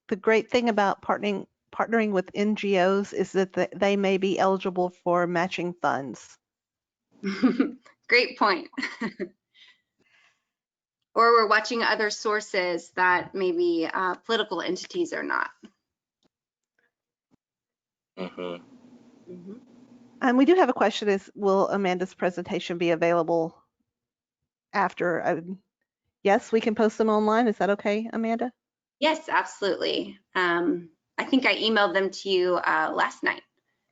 The great thing about partnering with NGOs is that they may be eligible for matching funds. Great point. Or we're watching other sources that maybe political entities are not. Mm-hmm. And we do have a question is, will Amanda's presentation be available after? Yes, we can post them online. Is that okay, Amanda? Yes, absolutely. I think I emailed them to you last night.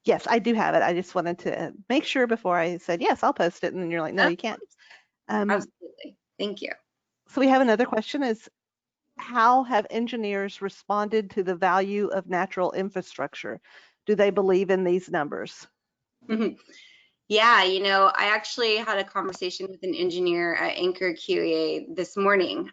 Yes, I do have it. I just wanted to make sure before I said, yes, I'll post it. And then you're like, no, you can't. Absolutely. Thank you. So we have another question is, how have engineers responded to the value of natural infrastructure? Do they believe in these numbers? Yeah, you know, I actually had a conversation with an engineer at Anchor QEA this morning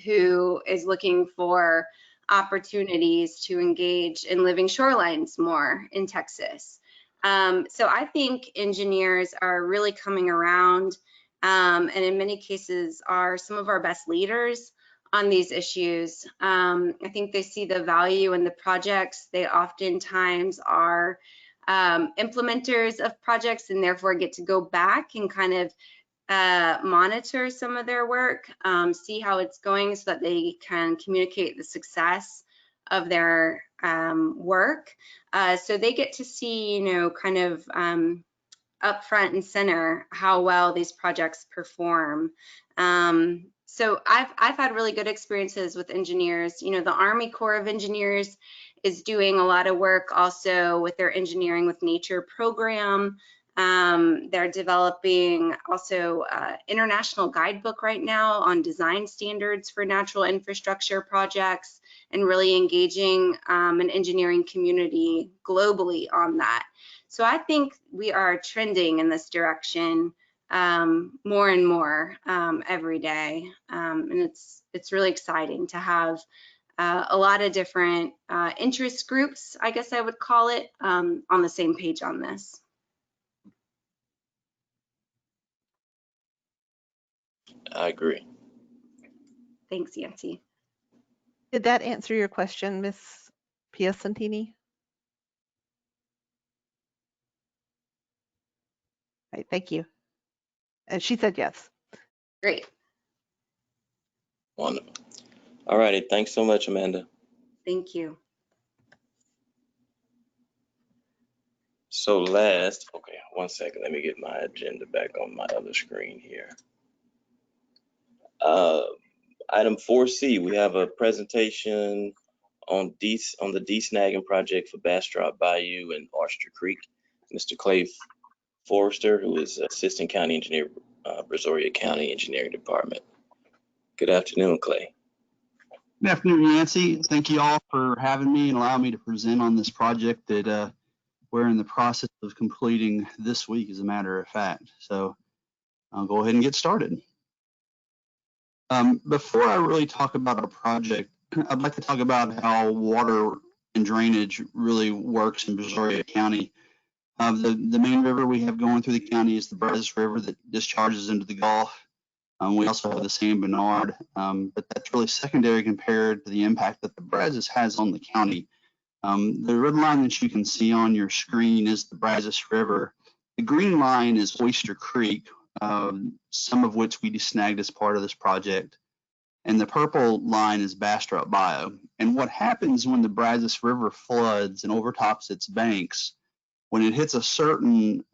who is looking for opportunities to engage in living shorelines more in Texas. So I think engineers are really coming around and in many cases are some of our best leaders on these issues. I think they see the value in the projects. They oftentimes are implementers of projects and therefore get to go back and kind of monitor some of their work, see how it's going so that they can communicate the success of their work. So they get to see, you know, kind of up front and center how well these projects perform. So I've had really good experiences with engineers. You know, the Army Corps of Engineers is doing a lot of work also with their Engineering with Nature program. They're developing also international guidebook right now on design standards for natural infrastructure projects and really engaging an engineering community globally on that. So I think we are trending in this direction more and more every day, and it's really exciting to have a lot of different interest groups, I guess I would call it, on the same page on this. I agree. Thanks, Yancy. Did that answer your question, Ms. Piacentini? Right, thank you. And she said yes. Great. Wonderful. All righty. Thanks so much, Amanda. Thank you. So okay, 1 second. Let me get my agenda back on my other screen here. Item 4C, we have a presentation on the De-Snagging project for Bastrop, Bayou, and Osyter Creek. Mr. Clay Forrester, who is Assistant County Engineer, Brazoria County Engineering Department. Good afternoon, Clay. Good afternoon, Nancy. Thank you all for having me and allowing me to present on this project that we're in the process of completing this week, as a matter of fact. So I'll go ahead and get started. Before I really talk about our project, I'd like to talk about how water and drainage really works in Brazoria County. The main river we have going through the county is the Brazos River that discharges into the Gulf. We also have the San Bernard, but that's really secondary compared to the impact that the Brazos has on the county. The red line that you can see on your screen is the Brazos River. The green line is Osyter Creek, some of which we de-snagged as part of this project. And the purple line is Bastrop, Bayou. And what happens when the Brazos River floods and overtops its banks, when it hits a certain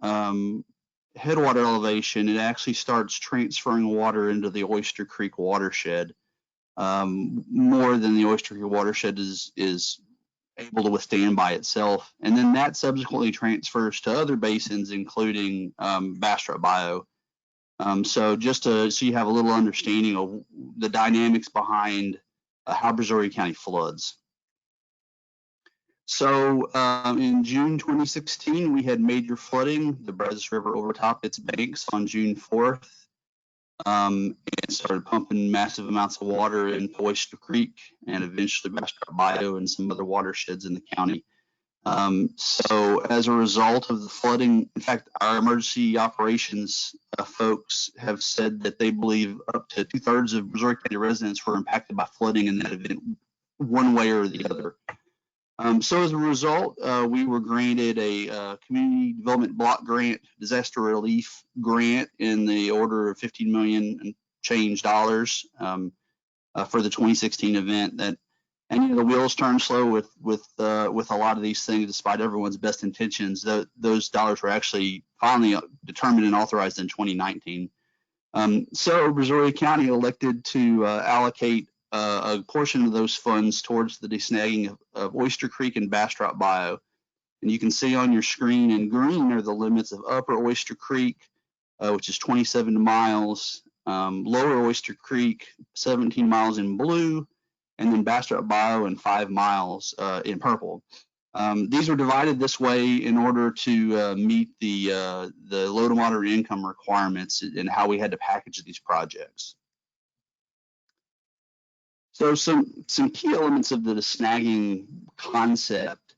headwater elevation, it actually starts transferring water into the Osyter Creek watershed. more than the Oyster Creek watershed is able to withstand by itself. And then that subsequently transfers to other basins, including Bastrop Bayou. So just so you have a little understanding of the dynamics behind how Brazoria County floods. So in June 2016, we had major flooding. The Brazos River overtopped its banks on June 4th and started pumping massive amounts of water into Oyster Creek and eventually Bastrop Bayou and some other watersheds in the county. So as a result of the flooding, in fact, our emergency operations folks have said that they believe up to 2/3 of Brazoria County residents were impacted by flooding in that event, one way or the other. So as a result, we were granted a community development block grant, disaster relief grant in the order of $15 million and change dollars for the 2016 event. And you know, the wheels turn slow with a lot of these things, despite everyone's best intentions. Those dollars were actually finally determined and authorized in 2019. So Brazoria County elected to allocate a portion of those funds towards the de-snagging of Oyster Creek and Bastrop Bayou. And you can see on your screen in green are the limits of Upper Oyster Creek, which is 27 miles, Lower Oyster Creek, 17 miles in blue, and then Bastrop Bayou in 5 miles in purple. These were divided this way in order to meet the low to moderate income requirements and how we had to package these projects. So some key elements of the snagging concept.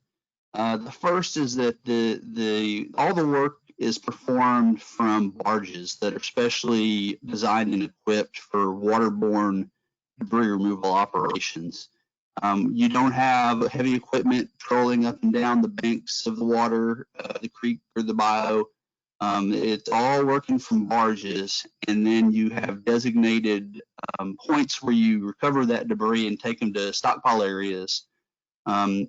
The first is that all the work is performed from barges that are specially designed and equipped for waterborne debris removal operations. You don't have heavy equipment trolling up and down the banks of the water, the creek or the bayou. It's all working from barges, and then you have designated points where you recover that debris and take them to stockpile areas, and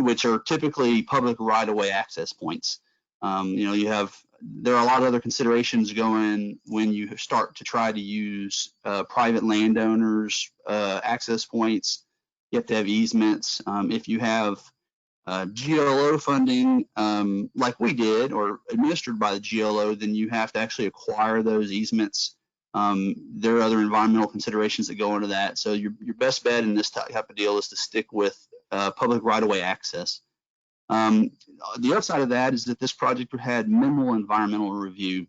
which are typically public right-of-way access points. You know, there are a lot of other considerations going when you start to try to use private landowners' access points. You have to have easements. If you have GLO funding like we did or administered by the GLO, then you have to actually acquire those easements. There are other environmental considerations that go into that. So your best bet in this type of deal is to stick with public right-of-way access. The upside of that is that this project had minimal environmental review.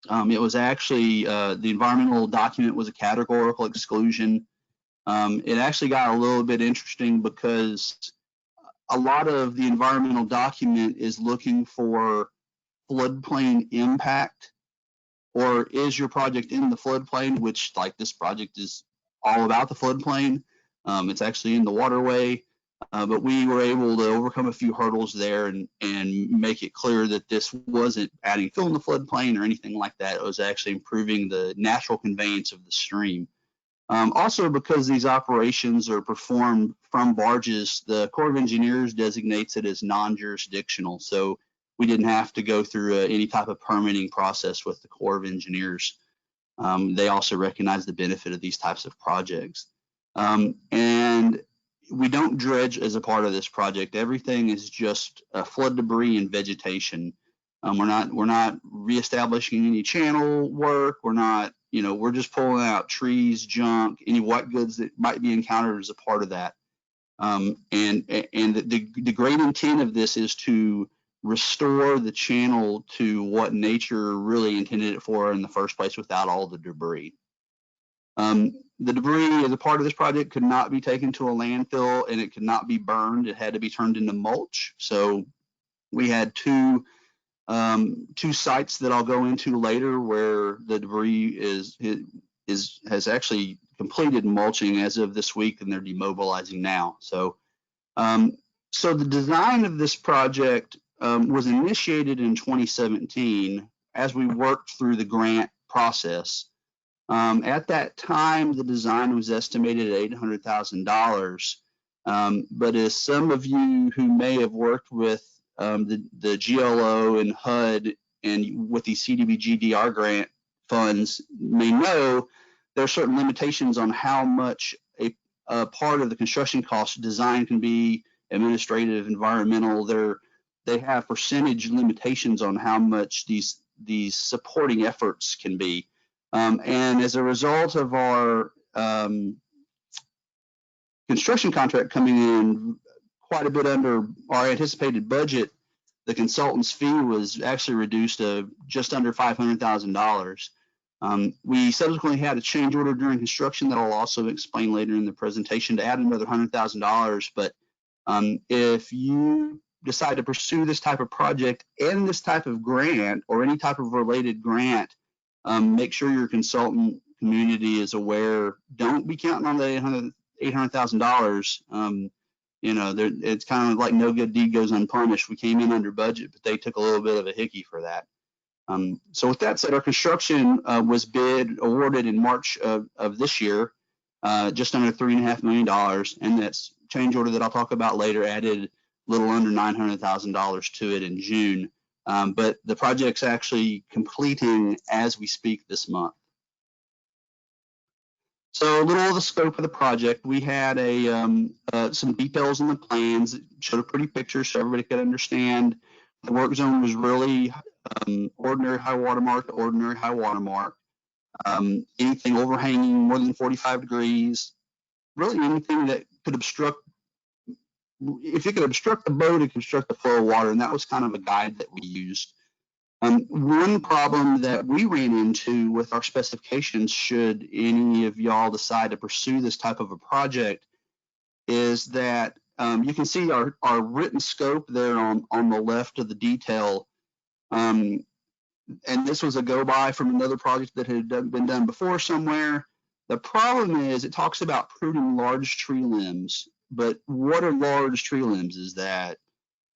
It was actually, the environmental document was a categorical exclusion. It actually got a little bit interesting because a lot of the environmental document is looking for floodplain impact, or is your project in the floodplain, which like this project is all about the floodplain. It's actually in the waterway, but we were able to overcome a few hurdles there and make it clear that this wasn't adding fill in the floodplain or anything like that. It was actually improving the natural conveyance of the stream. Also, because these operations are performed from barges, the Corps of Engineers designates it as non-jurisdictional. So we didn't have to go through any type of permitting process with the Corps of Engineers. They also recognize the benefit of these types of projects. And we don't dredge as a part of this project. Everything is just flood debris and vegetation. We're not reestablishing any channel work. We're not, you know, we're just pulling out trees, junk, any white goods that might be encountered as a part of that. And the great intent of this is to restore the channel to what nature really intended it for in the first place without all the debris. The debris as a part of this project could not be taken to a landfill and it could not be burned. It had to be turned into mulch. So we had two sites that I'll go into later where the debris has actually completed mulching as of this week, and they're demobilizing now. So, so the design of this project was initiated in 2017 as we worked through the grant process. At that time, the design was estimated at $800,000. But as some of you who may have worked with the GLO and HUD and with these CDBG-DR grant funds may know, there are certain limitations on how much a part of the construction cost design can be, administrative, environmental. They have percentage limitations on how much these supporting efforts can be. And as a result of our construction contract coming in quite a bit under our anticipated budget, the consultant's fee was actually reduced to just under $500,000. We subsequently had a change order during construction that I'll also explain later in the presentation to add another $100,000. But if you decide to pursue this type of project and this type of grant or any type of related grant, make sure your consultant community is aware. Don't be counting on the $800,000. You know, it's kind of like no good deed goes unpunished. We came in under budget, but they took a little bit of a hickey for that. So with that said, our construction was awarded in March of this year, just under $3.5 million, and that's change order that I'll talk about later added a little under $900,000 to it in June. But the project's actually completing as we speak this month. So a little of the scope of the project, we had some details in the plans that showed a pretty picture so everybody could understand. The work zone was really ordinary high water mark to ordinary high water mark. Anything overhanging more than 45 degrees, really anything that could obstruct, if it could obstruct the boat, it could obstruct the flow of water, and that was kind of a guide that we used. One problem that we ran into with our specifications, should any of y'all decide to pursue this type of a project, is that you can see our written scope there on the left of the detail. And this was a go-by from another project that had been done before somewhere. The problem is it talks about pruning large tree limbs, but what are large tree limbs? Is that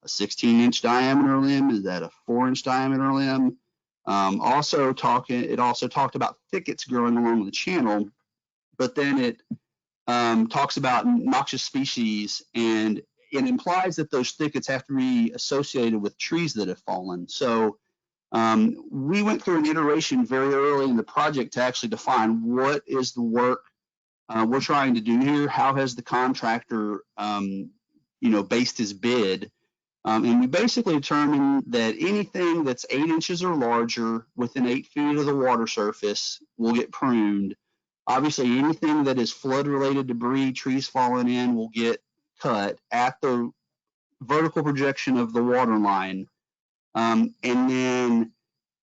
a 16-inch diameter limb? Is that a 4-inch diameter limb? It also talked about thickets growing along the channel, but then it talks about noxious species, and it implies that those thickets have to be associated with trees that have fallen. So we went through an iteration very early in the project to actually define what is the work we're trying to do here. How has the contractor based his bid? And we basically determined that anything that's 8 inches or larger within 8 feet of the water surface will get pruned. Obviously, anything that is flood-related debris, trees falling in, will get cut at the vertical projection of the water line. And then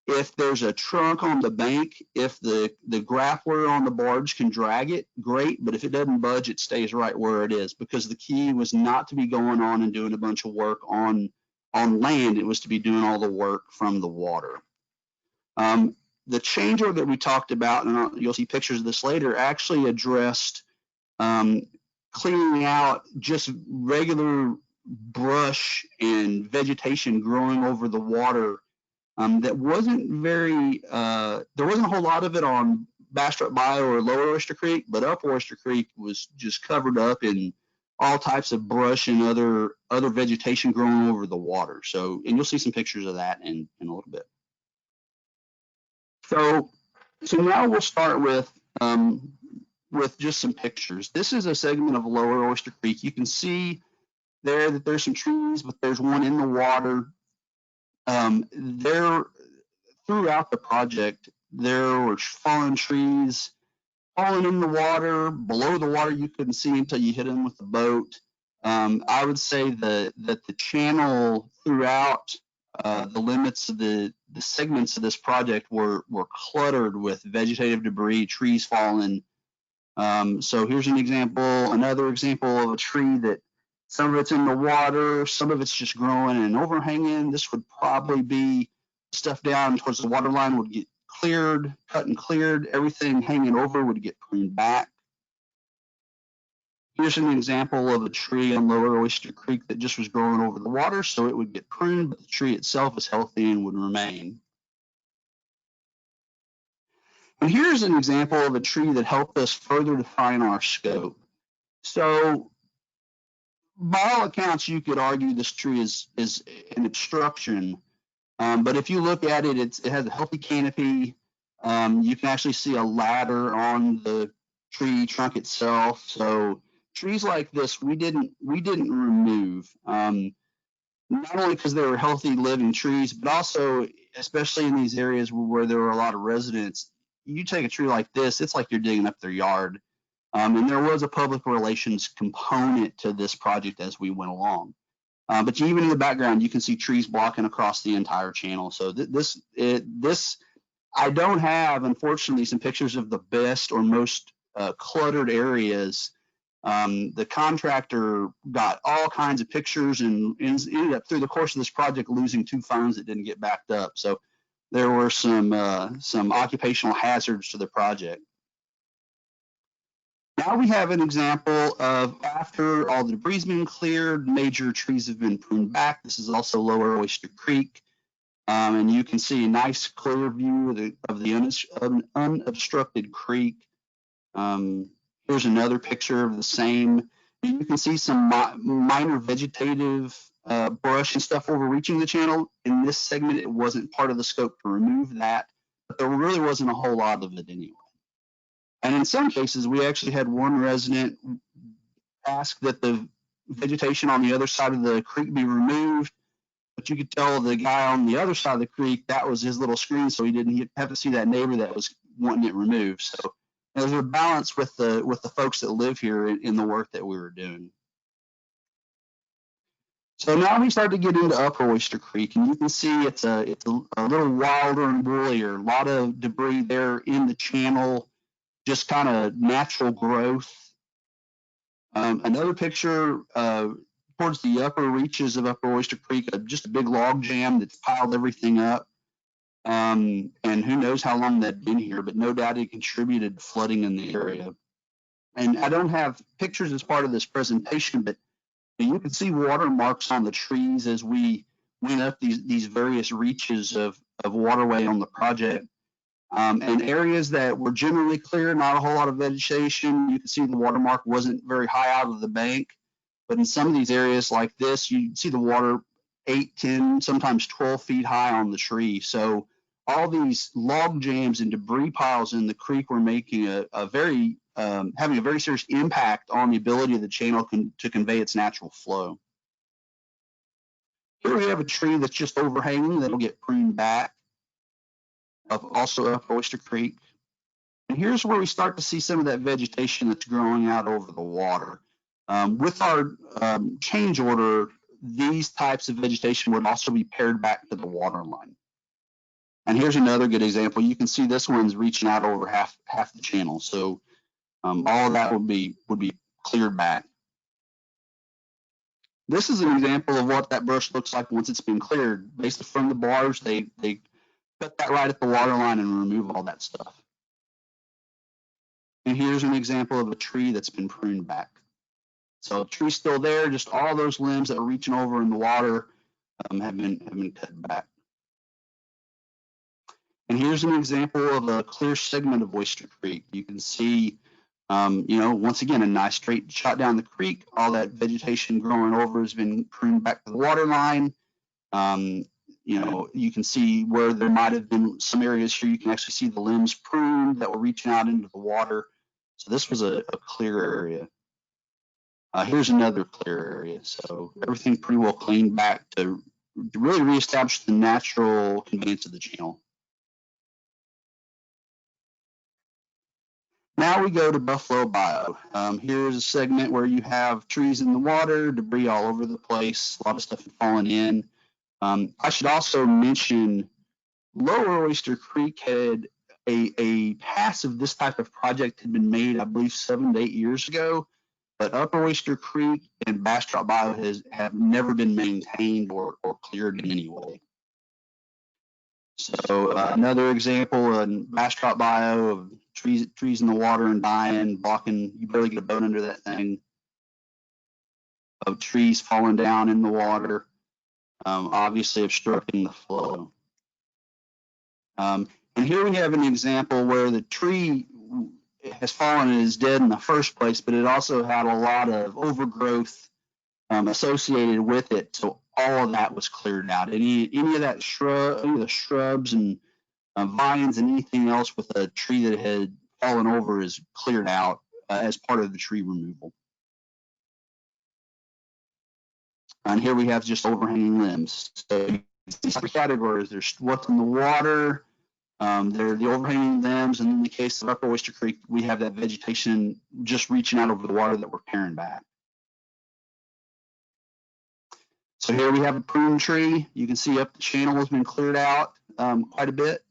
if there's a trunk on the bank, if the grappler on the barge can drag it, great. But if it doesn't budge, it stays right where it is, because the key was not to be going on and doing a bunch of work on land. It was to be doing all the work from the water. The change order that we talked about, and you'll see pictures of this later, actually addressed cleaning out just regular brush and vegetation growing over the water. That wasn't very, there wasn't a whole lot of it on Bastrop, Bayou, or Lower Oyster Creek, but Up Oyster Creek was just covered up in all types of brush and other vegetation growing over the water. So, and you'll see some pictures of that in a little bit. So now we'll start with just some pictures. This is a segment of Lower Oyster Creek. You can see there that there's some trees, but there's one in the water. Throughout the project, there were fallen trees falling in the water. Below the water, you couldn't see until you hit them with the boat. I would say that the channel throughout the limits of the segments of this project were cluttered with vegetative debris, trees falling. So here's an example, another example of a tree that some of it's in the water, some of it's just growing and overhanging. This would probably be stuff down towards the water line would get cleared, cut and cleared. Everything hanging over would get pruned back. Here's an example of a tree on Lower Oyster Creek that just was growing over the water, so it would get pruned, but the tree itself is healthy and would remain. And here's an example of a tree that helped us further define our scope. So by all accounts, you could argue this tree is an obstruction, but if you look at it, it has a healthy canopy. You can actually see a ladder on the tree trunk itself. So trees like this, we didn't remove. Not only because they were healthy living trees, but also, especially in these areas where there were a lot of residents, you take a tree like this, it's like you're digging up their yard. And there was a public relations component to this project as we went along. But even in the background, you can see trees blocking across the entire channel. So this, I don't have, unfortunately, some pictures of the best or most cluttered areas. The contractor got all kinds of pictures and ended up through the course of this project losing 2 phones that didn't get backed up. So there were some occupational hazards to the project. Now we have an example of after all the debris has been cleared, major trees have been pruned back. This is also Lower Oyster Creek. And you can see a nice clear view of the unobstructed creek. Here's another picture of the same. And you can see some minor vegetative brush and stuff overreaching the channel. In this segment, it wasn't part of the scope to remove that, but there really wasn't a whole lot of it anyway. And in some cases, we actually had one resident ask that the vegetation on the other side of the creek be removed, but you could tell the guy on the other side of the creek, that was his little screen, so he didn't have to see that neighbor that was wanting it removed. So there's a balance with the folks that live here in the work that we were doing. So now we start to get into Upper Oyster Creek, and you can see it's a little wilder and woolier, a lot of debris there in the channel, just kind of natural growth. Another picture towards the upper reaches of Upper Oyster Creek, just a big log jam that's piled everything up. And who knows how long that'd been here, but no doubt it contributed to flooding in the area. And I don't have pictures as part of this presentation, but you can see watermarks on the trees as we went up these various reaches of waterway on the project. And areas that were generally clear, not a whole lot of vegetation. You can see the watermark wasn't very high out of the bank. But in some of these areas like this, you see the water 8, 10, sometimes 12 feet high on the tree. So all these log jams and debris piles in the creek were making having a very serious impact on the ability of the channel to convey its natural flow. Here we have a tree that's just overhanging that'll get pruned back, also up Oyster Creek. And here's where we start to see some of that vegetation that's growing out over the water. With our change order, these types of vegetation would also be pared back to the water line. And here's another good example. You can see this one's reaching out over half the channel. So all of that would be cleared back. This is an example of what that brush looks like once it's been cleared. Based from the bars, they cut that right at the water line and remove all that stuff. And here's an example of a tree that's been pruned back. So the tree's still there, just all those limbs that are reaching over in the water have been cut back. And here's an example of a clear segment of Oyster Creek. You can see, once again, a nice straight shot down the creek. All that vegetation growing over has been pruned back to the water line. You can see where there might have been some areas here. You can actually see the limbs pruned that were reaching out into the water. So this was a clear area. Here's another clear area. So everything pretty well cleaned back to really reestablish the natural conveyance of the channel. Now we go to Buffalo Bayou. Here's a segment where you have trees in the water, debris all over the place, a lot of stuff had fallen in. I should also mention Lower Oyster Creek had a pass of this type of project had been made, I believe, 7 to 8 years ago, but Upper Oyster Creek and Bastrop Bayou have never been maintained or cleared in any way. So another example in Bastrop Bayou of trees in the water and dying, blocking, you barely get a boat under that thing, of trees falling down in the water, obviously obstructing the flow. And here we have an example where the tree has fallen and is dead in the first place, but it also had a lot of overgrowth associated with it. So all of that was cleared out. Any of the shrubs and vines and anything else with a tree that had fallen over is cleared out as part of the tree removal. And here we have just overhanging limbs. So these categories, there's what's in the water, there are the overhanging limbs, and in the case of Upper Oyster Creek, we have that vegetation just reaching out over the water that we're carrying back. So here we have a prune tree. You can see up the channel has been cleared out quite a bit.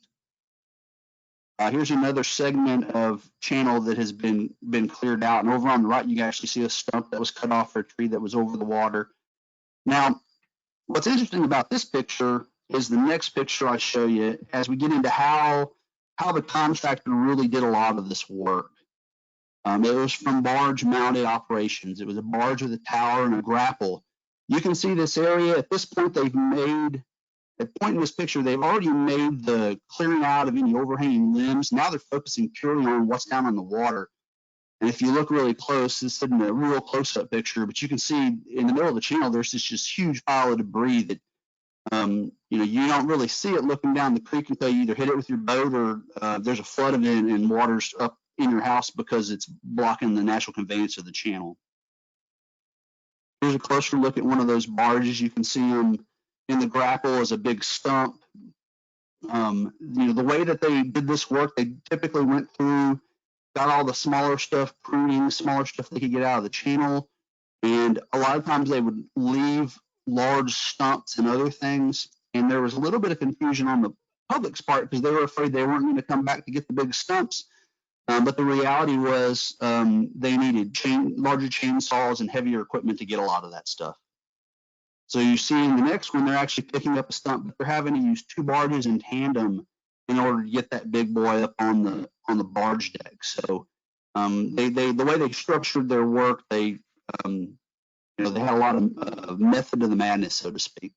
Here's another segment of channel that has been cleared out. And over on the right, you can actually see a stump that was cut off for a tree that was over the water. Now, what's interesting about this picture is the next picture I show you as we get into how the contractor really did a lot of this work. It was from barge mounted operations. It was a barge with a tower and a grapple. You can see this area. At this point, at the point in this picture, they've already made the clearing out of any overhanging limbs. Now they're focusing purely on what's down in the water. And if you look really close, this isn't a real close-up picture, but you can see in the middle of the channel, there's this just huge pile of debris that, you don't really see it looking down the creek until you either hit it with your boat or there's a flood event and water's up in your house because it's blocking the natural conveyance of the channel. Here's a closer look at one of those barges. You can see them in the grapple as a big stump. The way that they did this work, they typically went through, got all the smaller stuff, pruning, smaller stuff they could get out of the channel. And a lot of times they would leave large stumps and other things. And there was a little bit of confusion on the public's part because they were afraid they weren't going to come back to get the big stumps. But the reality was they needed larger chainsaws and heavier equipment to get a lot of that stuff. So you see in the next one, they're actually picking up a stump, but they're having to use two barges in tandem in order to get that big boy up on the barge deck. So the way they structured their work, they had a lot of method to the madness, so to speak.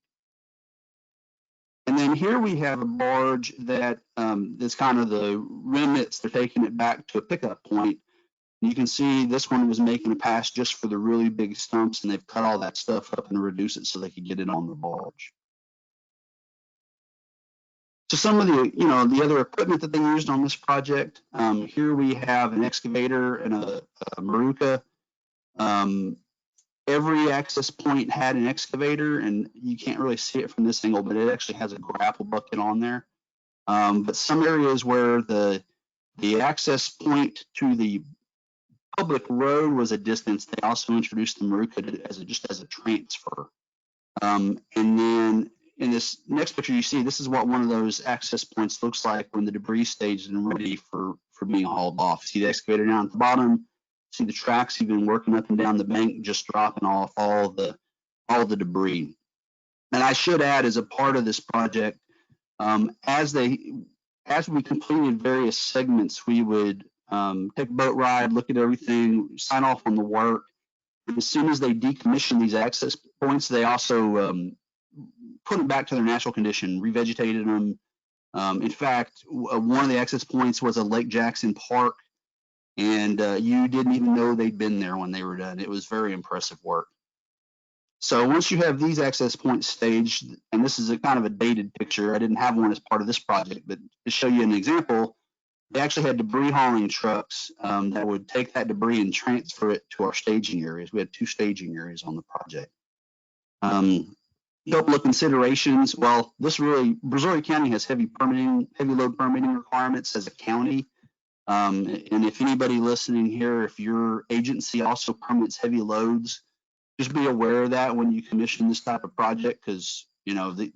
And then here we have a barge that is kind of the remnants. They're taking it back to a pickup point. You can see this one was making a pass just for the really big stumps, and they've cut all that stuff up and reduced it so they could get it on the barge. So some of the other equipment that they used on this project, here we have an excavator and a Maruca. Every access point had an excavator, and you can't really see it from this angle, but it actually has a grapple bucket on there. But some areas where the access point to the public road was a distance, they also introduced the Maruca just as a transfer. And then in this next picture, you see this is what one of those access points looks like when the debris stage is ready for being hauled off. See the excavator down at the bottom. See the tracks even working up and down the bank, just dropping off all the debris. And I should add, as a part of this project, as we completed various segments, we would take a boat ride, look at everything, sign off on the work. And as soon as they decommissioned these access points, they also put them back to their natural condition, revegetated them. In fact, one of the access points was a Lake Jackson Park, and you didn't even know they'd been there when they were done. It was very impressive work. So once you have these access points staged, and this is a kind of a dated picture, I didn't have one as part of this project, but to show you an example, they actually had debris hauling trucks that would take that debris and transfer it to our staging areas. We had 2 staging areas on the project. A couple of considerations. Well, Brazoria County has heavy load permitting requirements as a county. And if anybody listening here, if your agency also permits heavy loads, just be aware of that when you commission this type of project, because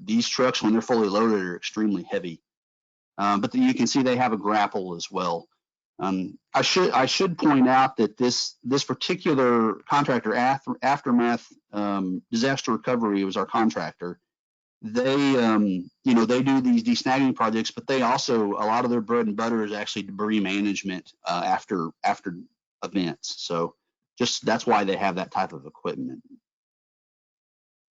these trucks, when they're fully loaded, are extremely heavy. But you can see they have a grapple as well. I should point out that this particular contractor, Aftermath Disaster Recovery, was our contractor. They they do these de-snagging projects, but they also, a lot of their bread and butter is actually debris management after events. So that's why they have that type of equipment.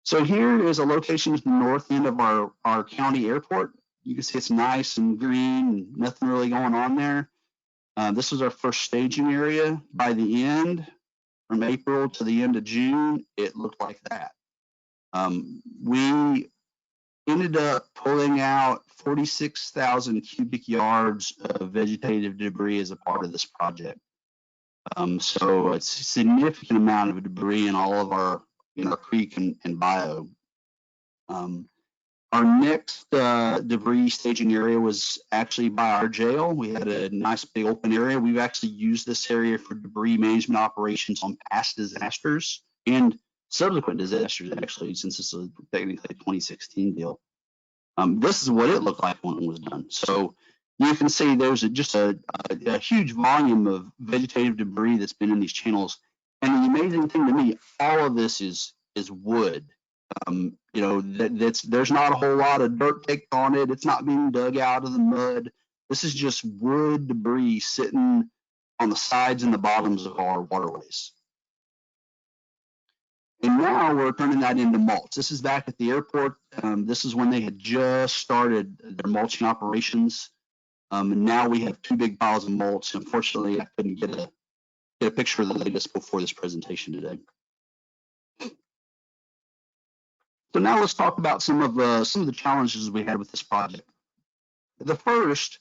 So here is a location at the north end of our county airport. You can see it's nice and green and nothing really going on there. This was our first staging area. By the end, from April to the end of June, it looked like that. We ended up pulling out 46,000 cubic yards of vegetative debris as a part of this project. So it's a significant amount of debris in all of our creek and Bayou. Our next debris staging area was actually by our jail. We had a nice big open area. We've actually used this area for debris management operations on past disasters and subsequent disasters, actually, since this is technically a 2016 deal. This is what it looked like when it was done. So you can see there's just a huge volume of vegetative debris that's been in these channels. And the amazing thing to me, all of this is wood. There's not a whole lot of dirt caked on it. It's not being dug out of the mud. This is just wood debris sitting on the sides and the bottoms of our waterways. And now we're turning that into mulch. This is back at the airport. This is when they had just started their mulching operations. And now we have 2 big piles of mulch. Unfortunately, I couldn't get a picture of the latest before this presentation today. So now let's talk about some of the challenges we had with this project. The first,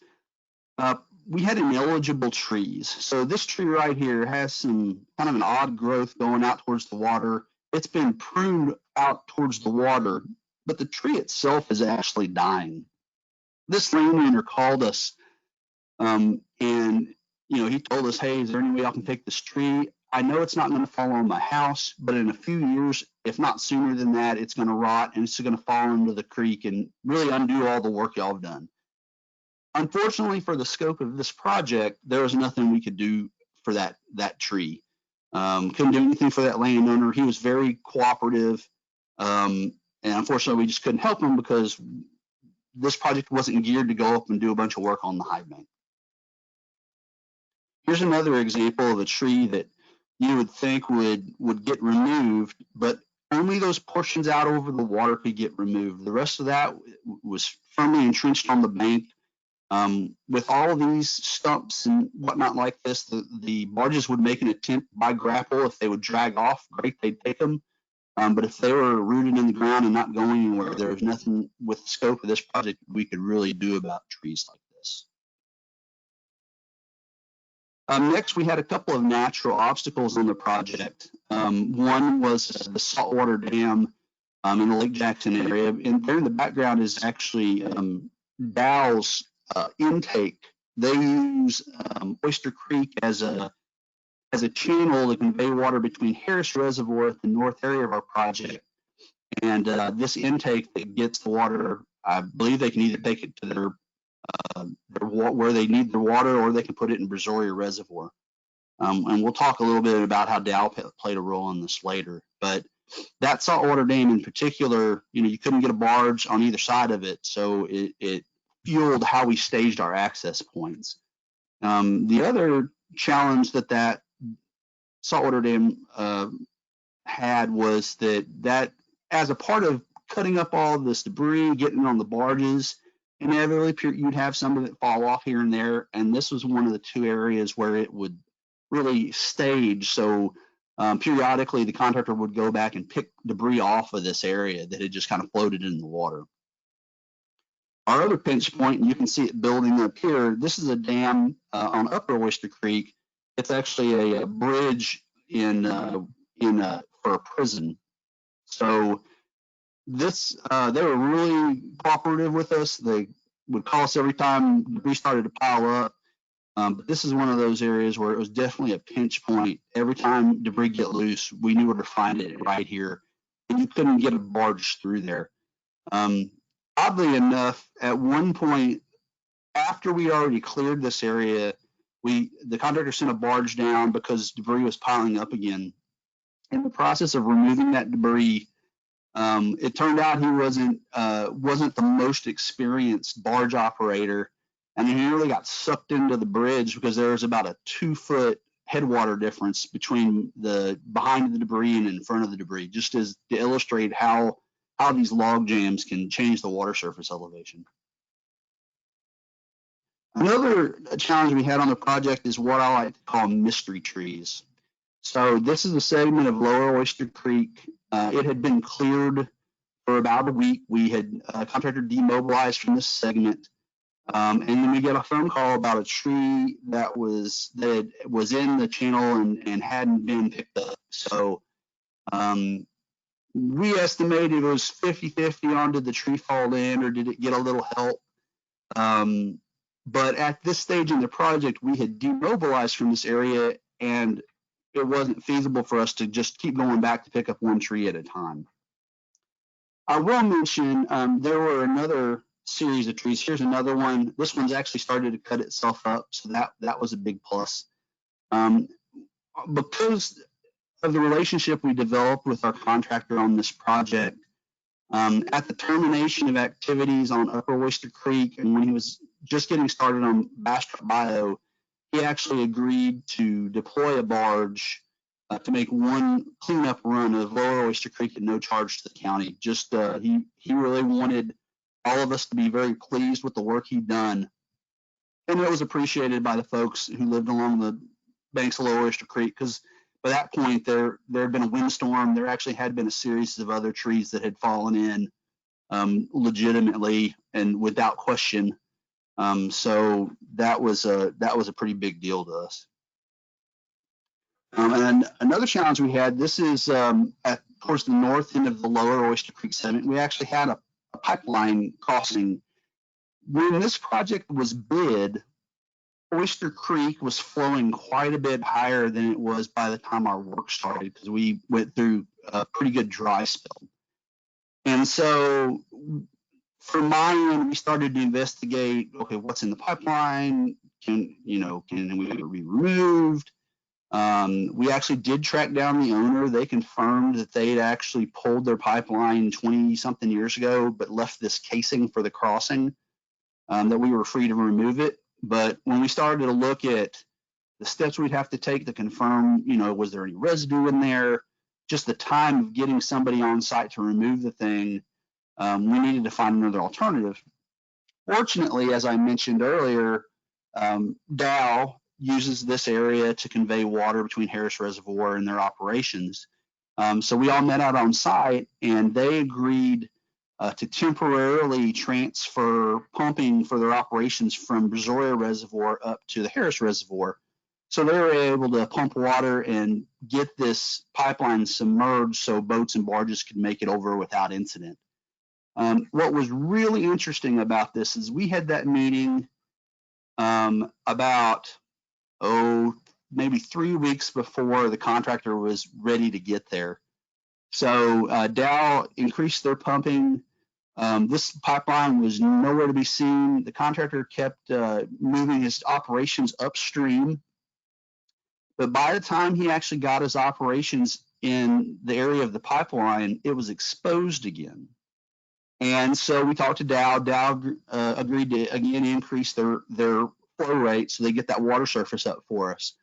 we had ineligible trees. So this tree right here has some kind of an odd growth going out towards the water. It's been pruned out towards the water, but the tree itself is actually dying. This landowner called us, and he told us, "Hey, is there any way I can take this tree? I know it's not going to fall on my house, but in a few years, if not sooner than that, it's going to rot and it's going to fall into the creek and really undo all the work y'all have done." Unfortunately, for the scope of this project, there was nothing we could do for that tree. Couldn't do anything for that landowner. He was very cooperative, and unfortunately, we just couldn't help him because this project wasn't geared to go up and do a bunch of work on the high bank. Here's another example of a tree that you would think would get removed, but only those portions out over the water could get removed. The rest of that was firmly entrenched on the bank. With all of these stumps and whatnot like this, the barges would make an attempt by grapple. If they would drag off, great, they'd take them. But if they were rooted in the ground and not going anywhere, there was nothing with the scope of this project we could really do about trees like this. Next, we had a couple of natural obstacles on the project. One was the saltwater dam in the Lake Jackson area. And there in the background is actually Dow's intake. They use Osyter Creek as a channel to convey water between Harris Reservoir at the north area of our project. And this intake that gets the water, I believe they can either take it to their where they need their water, or they can put it in Brazoria Reservoir. And we'll talk a little bit about how Dow played a role in this later. But that saltwater dam in particular, you couldn't get a barge on either side of it, so it fueled how we staged our access points. The other challenge that saltwater dam had was that as a part of cutting up all this debris, getting it on the barges, inevitably you'd have some of it fall off here and there, and this was one of the 2 areas where it would really stage. So periodically the contractor would go back and pick debris off of this area that had just kind of floated in the water. Our other pinch point, and you can see it building up here, this is a dam on Upper Osyter Creek. It's actually a bridge for a prison. So this, they were really cooperative with us. They would call us every time debris started to pile up. But this is one of those areas where it was definitely a pinch point. Every time debris get loose, we knew where to find it right here. And you couldn't get a barge through there. Oddly enough, at one point, after we already cleared this area, the contractor sent a barge down because debris was piling up again. In the process of removing that debris, it turned out he wasn't the most experienced barge operator, and he nearly got sucked into the bridge because there was about a 2-foot headwater difference between behind the debris and in front of the debris, just as to illustrate how these log jams can change the water surface elevation. Another challenge we had on the project is what I like to call mystery trees. So this is a segment of Lower Osyter Creek. It had been cleared for about a week. We had a contractor demobilized from this segment. And then we get a phone call about a tree that was in the channel and hadn't been picked up. So we estimated it was 50-50 on did the tree fall in or did it get a little help. But at this stage in the project, we had demobilized from this area and it wasn't feasible for us to just keep going back to pick up one tree at a time. I will mention there were another series of trees. Here's another one. This one's actually started to cut itself up, so that was a big plus. Because of the relationship we developed with our contractor on this project, at the termination of activities on Upper Oyster Creek and when he was just getting started on Bastrop Bayou, he actually agreed to deploy a barge to make one cleanup run of Lower Oyster Creek at no charge to the county. Just he really wanted all of us to be very pleased with the work he'd done, and it was appreciated by the folks who lived along the banks of Lower Oyster Creek, because by that point there had been a windstorm. There actually had been a series of other trees that had fallen in legitimately and without question. So that was a pretty big deal to us. And another challenge we had, this is towards the north end of the Lower Oyster Creek segment. We actually had a pipeline crossing. When this project was bid, Oyster Creek was flowing quite a bit higher than it was by the time our work started, because we went through a pretty good dry spell. And so from my end, we started to investigate, okay, what's in the pipeline? Can we be removed? We actually did track down the owner. They confirmed that they'd actually pulled their pipeline 20-something years ago, but left this casing for the crossing, that we were free to remove it. But when we started to look at the steps we'd have to take to confirm, was there any residue in there, just the time of getting somebody on site to remove the thing, we needed to find another alternative. Fortunately, as I mentioned earlier, Dow uses this area to convey water between Harris Reservoir and their operations. So we all met out on site, and they agreed to temporarily transfer pumping for their operations from Brazoria Reservoir up to the Harris Reservoir. So they were able to pump water and get this pipeline submerged so boats and barges could make it over without incident. What was really interesting about this is we had that meeting about maybe 3 weeks before the contractor was ready to get there. So Dow increased their pumping. This pipeline was nowhere to be seen. The contractor kept moving his operations upstream. But by the time he actually got his operations in the area of the pipeline, it was exposed again. And so we talked to Dow. Dow agreed to again increase their flow rate so they get that water surface up for us.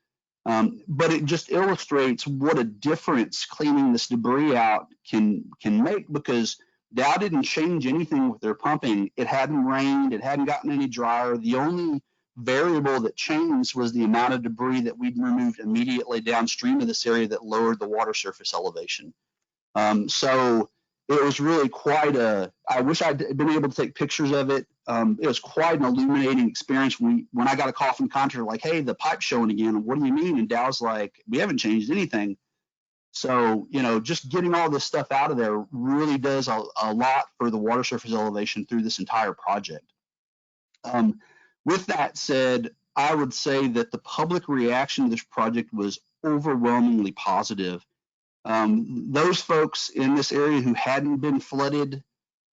But it just illustrates what a difference cleaning this debris out can make, because Dow didn't change anything with their pumping. It hadn't rained, it hadn't gotten any drier. The only variable that changed was the amount of debris that we'd removed immediately downstream of this area that lowered the water surface elevation. So it was really quite I wish I'd been able to take pictures of it. It was quite an illuminating experience when I got a call from the contractor like, hey, the pipe's showing again. What do you mean? And Dow's like, we haven't changed anything. So, just getting all this stuff out of there really does a lot for the water surface elevation through this entire project. With that said, I would say that the public reaction to this project was overwhelmingly positive. Those folks in this area who hadn't been flooded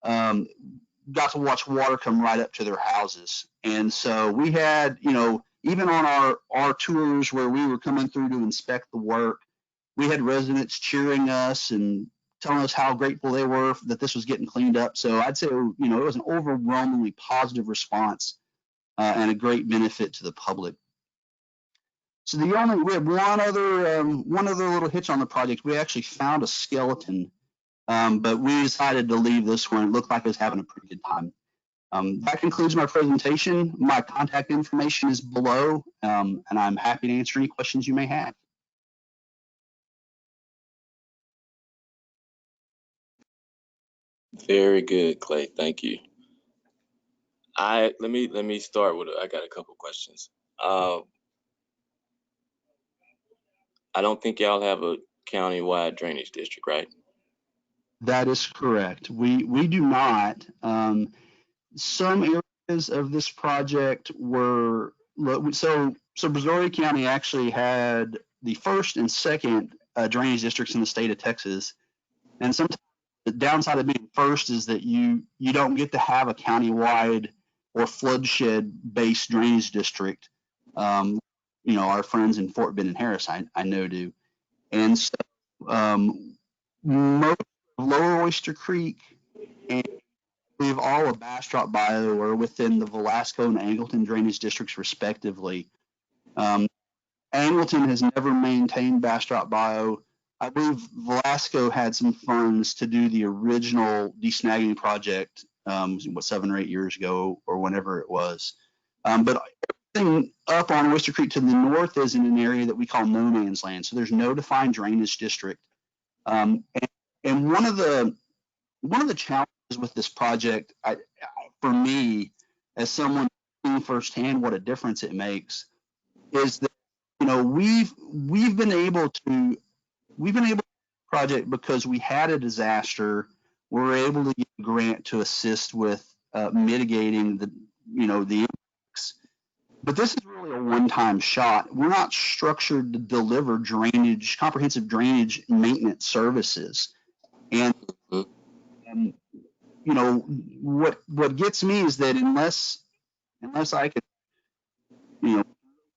got to watch water come right up to their houses. And so we had, even on our tours where we were coming through to inspect the work, we had residents cheering us and telling us how grateful they were that this was getting cleaned up. So I'd say, it was an overwhelmingly positive response and a great benefit to the public. So we had one other little hitch on the project. We actually found a skeleton, but we decided to leave this one. It looked like it was having a pretty good time. That concludes my presentation. My contact information is below, and I'm happy to answer any questions you may have. Very good, Clay. Thank you. Let me start with, I got a couple questions. I don't think y'all have a county-wide drainage district, right? That is correct. We do not. Some areas of this project were, so Brazoria County actually had the first and second drainage districts in the state of Texas. And sometimes the downside of being first is that you don't get to have a county-wide or floodshed-based drainage district. You know, our friends in Fort Bend and Harris, I know do. And so most of Lower Oyster Creek and I believe all of Bastrop Bayou are within the Velasco and Angleton drainage districts respectively. Angleton has never maintained Bastrop Bayou. I believe Velasco had some funds to do the original De-Snagging project, 7 or 8 years ago or whenever it was. But everything up on Oyster Creek to the north is in an area that we call no man's land. So there's no defined drainage district. And one of the challenges with this project, for me, as someone seeing firsthand what a difference it makes, is that, you know, we've been able to project because we had a disaster. We're able to get a grant to assist with mitigating the impacts. But this is really a one-time shot. We're not structured to deliver comprehensive drainage maintenance services. And you know, what gets me is that unless I could, you know,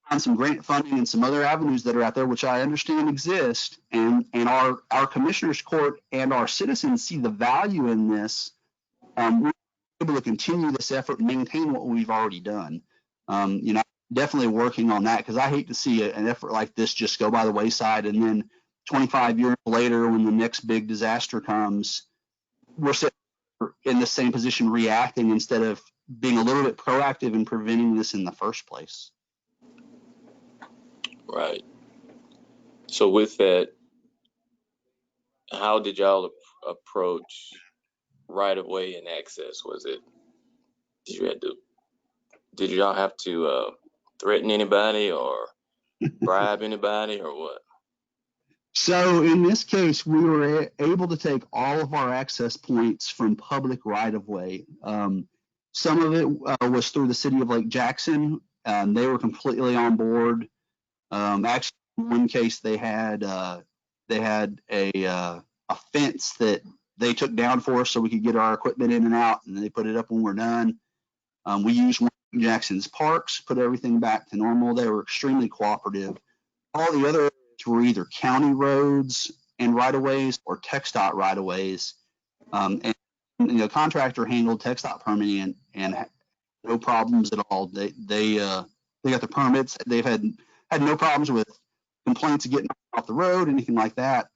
find some grant funding and some other avenues that are out there, which I understand exist, and our commissioners court and our citizens see the value in this, we're able to continue this effort and maintain what we've already done. You know, definitely working on that, because I hate to see an effort like this just go by the wayside, and then 25 years later, when the next big disaster comes, we're in the same position reacting instead of being a little bit proactive in preventing this in the first place. Right. So with that, how did y'all approach right-of-way and access? Did y'all have to threaten anybody or bribe anybody or what? So in this case, we were able to take all of our access points from public right-of-way. Some of it was through the city of Lake Jackson. They were completely on board. Actually, in one case, they had a fence that they took down for us so we could get our equipment in and out, and they put it up when we're done. We used one of Jackson's parks, put everything back to normal. They were extremely cooperative. All the other were either county roads and right-of-ways or TxDOT right-of-ways. And the contractor handled TxDOT permitting and no problems at all. They got the permits. They've had no problems with complaints of getting off the road, anything like that.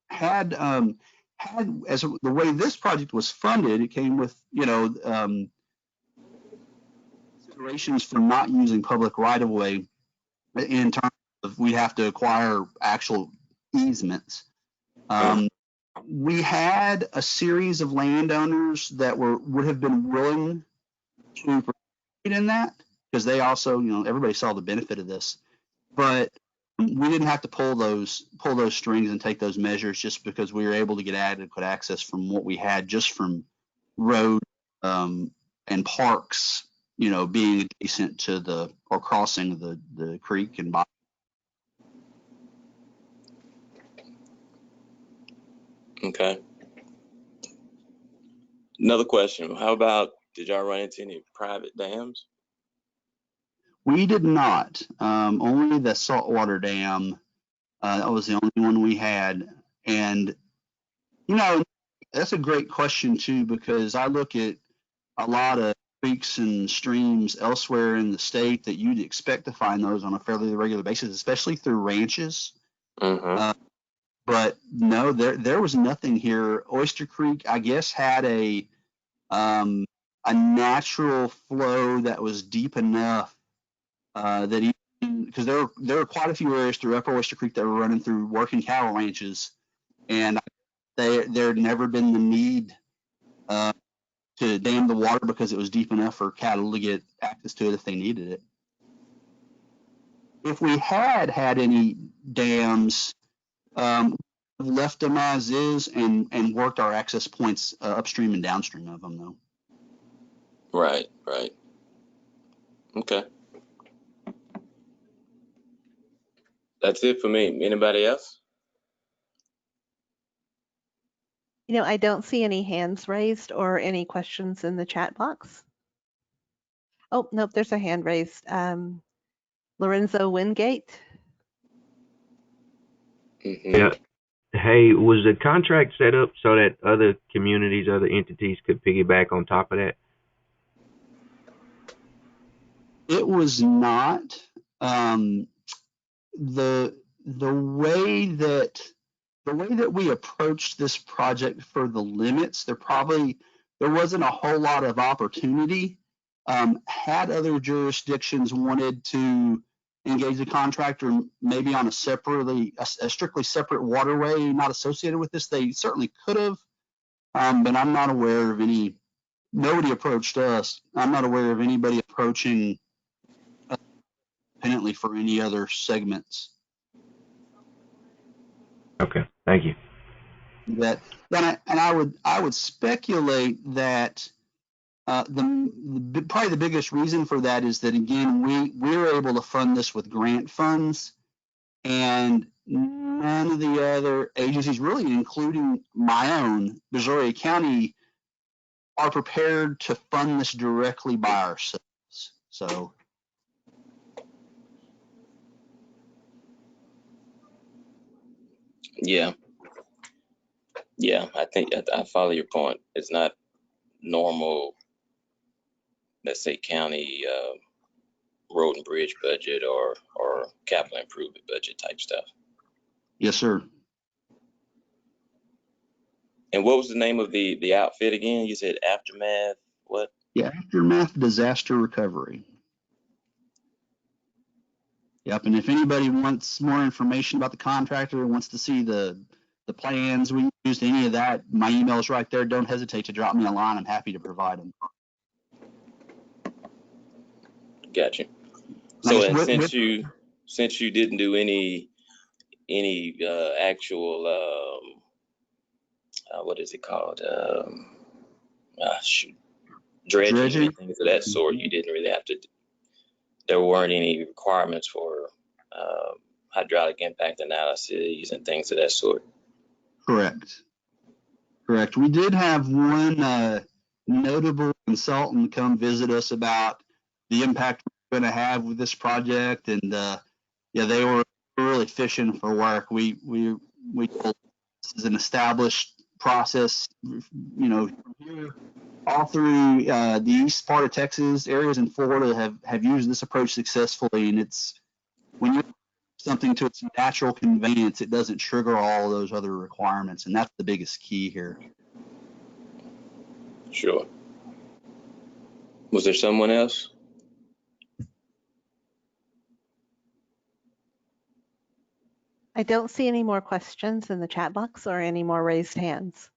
As the way this project was funded, it came with, you know, considerations for not using public right-of-way in terms of we have to acquire actual easements. We had a series of landowners that would have been willing to participate in that, because they also, you know, everybody saw the benefit of this, but we didn't have to pull those strings and take those measures just because we were able to get adequate access from what we had just from road and parks, you know, being adjacent to or crossing the creek and bayou. Okay. Another question. How about, did y'all run into any private dams? We did not. Only the saltwater dam. That was the only one we had. And, you know, that's a great question too, because I look at a lot of creeks and streams elsewhere in the state that you'd expect to find those on a fairly regular basis, especially through ranches. But no, there was nothing here. Oyster Creek, I guess, had a natural flow that was deep enough that because there were quite a few areas through Upper Oyster Creek that were running through working cattle ranches, and there had never been the need to dam the water because it was deep enough for cattle to get access to it if they needed it. If we had any dams, left them as is and worked our access points upstream and downstream of them, though. Right, right. Okay. That's it for me. Anybody else? You know, I don't see any hands raised or any questions in the chat box. Oh, nope, there's a hand raised. Lorenzo Wingate. Yeah. Hey, was the contract set up so that other communities, other entities could piggyback on top of that? It was not. The way that we approached this project for the limits, there wasn't a whole lot of opportunity. Had other jurisdictions wanted to engage the contractor maybe on a strictly separate waterway not associated with this, they certainly could have. But I'm not aware of nobody approached us. I'm not aware of anybody approaching independently for any other segments. Okay, thank you. I would speculate that probably the biggest reason for that is that, again, we're able to fund this with grant funds, and none of the other agencies, really including my own, Brazoria County, are prepared to fund this directly by ourselves. So. Yeah. Yeah, I think I follow your point. It's not normal, let's say, county road and bridge budget or capital improvement budget type stuff. Yes, sir. And what was the name of the outfit again? You said Aftermath, what? Yeah, Aftermath Disaster Recovery. Yep, and if anybody wants more information about the contractor, wants to see the plans we used, any of that, my email is right there. Don't hesitate to drop me a line. I'm happy to provide them. Gotcha. So, and since you didn't do any actual what is it called? Dredging and things of that sort, you didn't really have to. There weren't any requirements for hydraulic impact analyses and things of that sort. Correct. We did have one notable consultant come visit us about the impact we're going to have with this project, and yeah, they were really fishing for work. We told this is an established process, you know, all through the east part of Texas, areas in Florida have used this approach successfully, and it's when you something to its natural conveyance, it doesn't trigger all of those other requirements, and that's the biggest key here. Sure. Was there someone else? I don't see any more questions in the chat box or any more raised hands.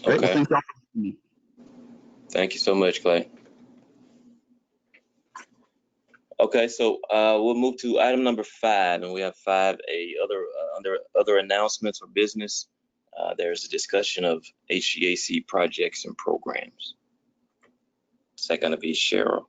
Great. Okay. Well, Thank you so much, Clay. Okay, so we'll move to item number 5, and we have 5A under other announcements or business. There's a discussion of H-GAC projects and programs. Is that going to be Cheryl?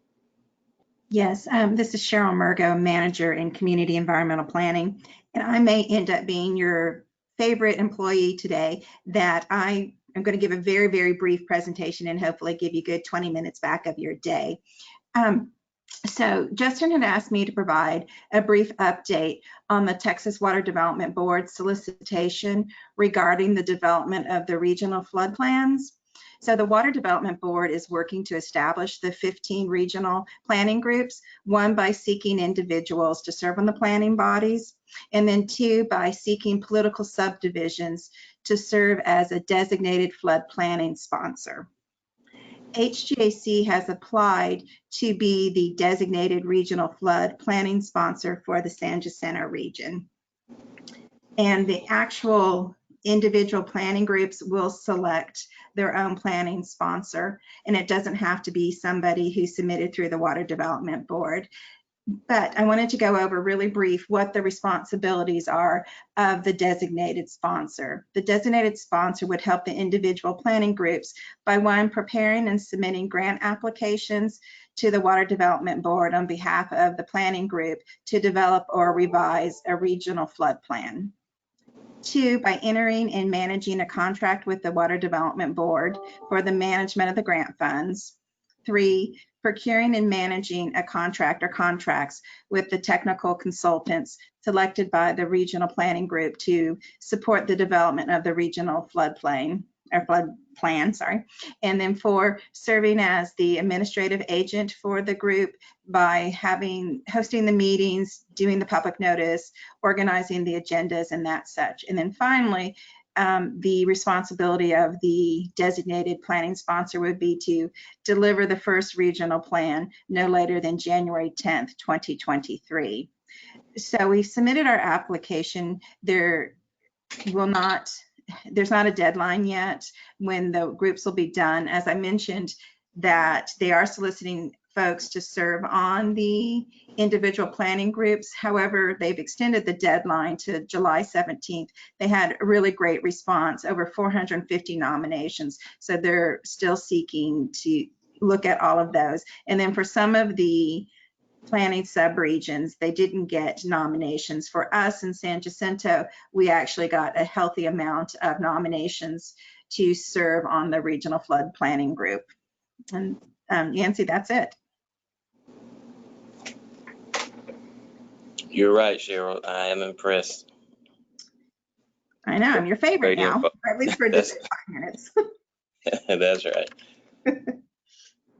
Yes, this is Cheryl Murgo, Manager in Community Environmental Planning, and I may end up being your favorite employee today. That I am going to give a very, very brief presentation and hopefully give you a good 20 minutes back of your day. So Justin had asked me to provide a brief update on the Texas Water Development Board solicitation regarding the development of the regional flood plans. So the Water Development Board is working to establish the 15 regional planning groups, 1 by seeking individuals to serve on the planning bodies, and then 2 by seeking political subdivisions to serve as a designated flood planning sponsor. H-GAC has applied to be the designated regional flood planning sponsor for the San Jacinto region. And the actual individual planning groups will select their own planning sponsor, and it doesn't have to be somebody who submitted through the Water Development Board. But I wanted to go over really brief what the responsibilities are of the designated sponsor. The designated sponsor would help the individual planning groups by, one, preparing and submitting grant applications to the Water Development Board on behalf of the planning group to develop or revise a regional flood plan. 2, by entering and managing a contract with the Water Development Board for the management of the grant funds. 3, procuring and managing a contract or contracts with the technical consultants selected by the regional planning group to support the development of the regional flood plan. And then 4, serving as the administrative agent for the group by hosting the meetings, doing the public notice, organizing the agendas and that such. And then finally, the responsibility of the designated planning sponsor would be to deliver the first regional plan no later than January 10th, 2023. So we submitted our application. There's not a deadline yet when the groups will be done. As I mentioned, that they are soliciting folks to serve on the individual planning groups. However, they've extended the deadline to July 17th. They had a really great response, over 450 nominations. So they're still seeking to look at all of those. And then for some of the planning subregions, they didn't get nominations. For us in San Jacinto, we actually got a healthy amount of nominations to serve on the regional flood planning group. And Yancy, that's it. You're right, Cheryl. I am impressed. I know, I'm your favorite Great now, info. or at least for just 5 minutes. That's right.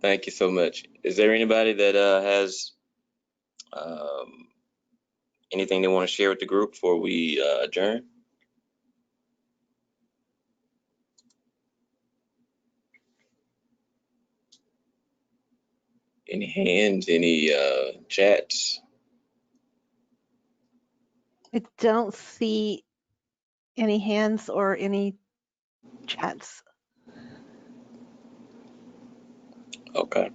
Thank you so much. Is there anybody that has anything they want to share with the group before we adjourn? Any hands, any chats? I don't see any hands or any chats. Okay.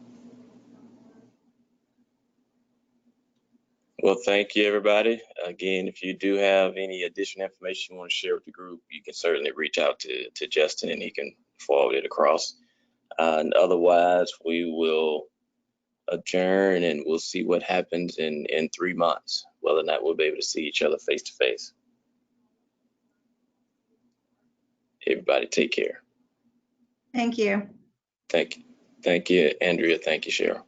Well, thank you, everybody. Again, if you do have any additional information you want to share with the group, you can certainly reach out to Justin and he can forward it across. And otherwise, we will adjourn and we'll see what happens in 3 months, whether or not we'll be able to see each other face to face. Everybody take care. Thank you. Thank you, Andrea. Thank you, Cheryl.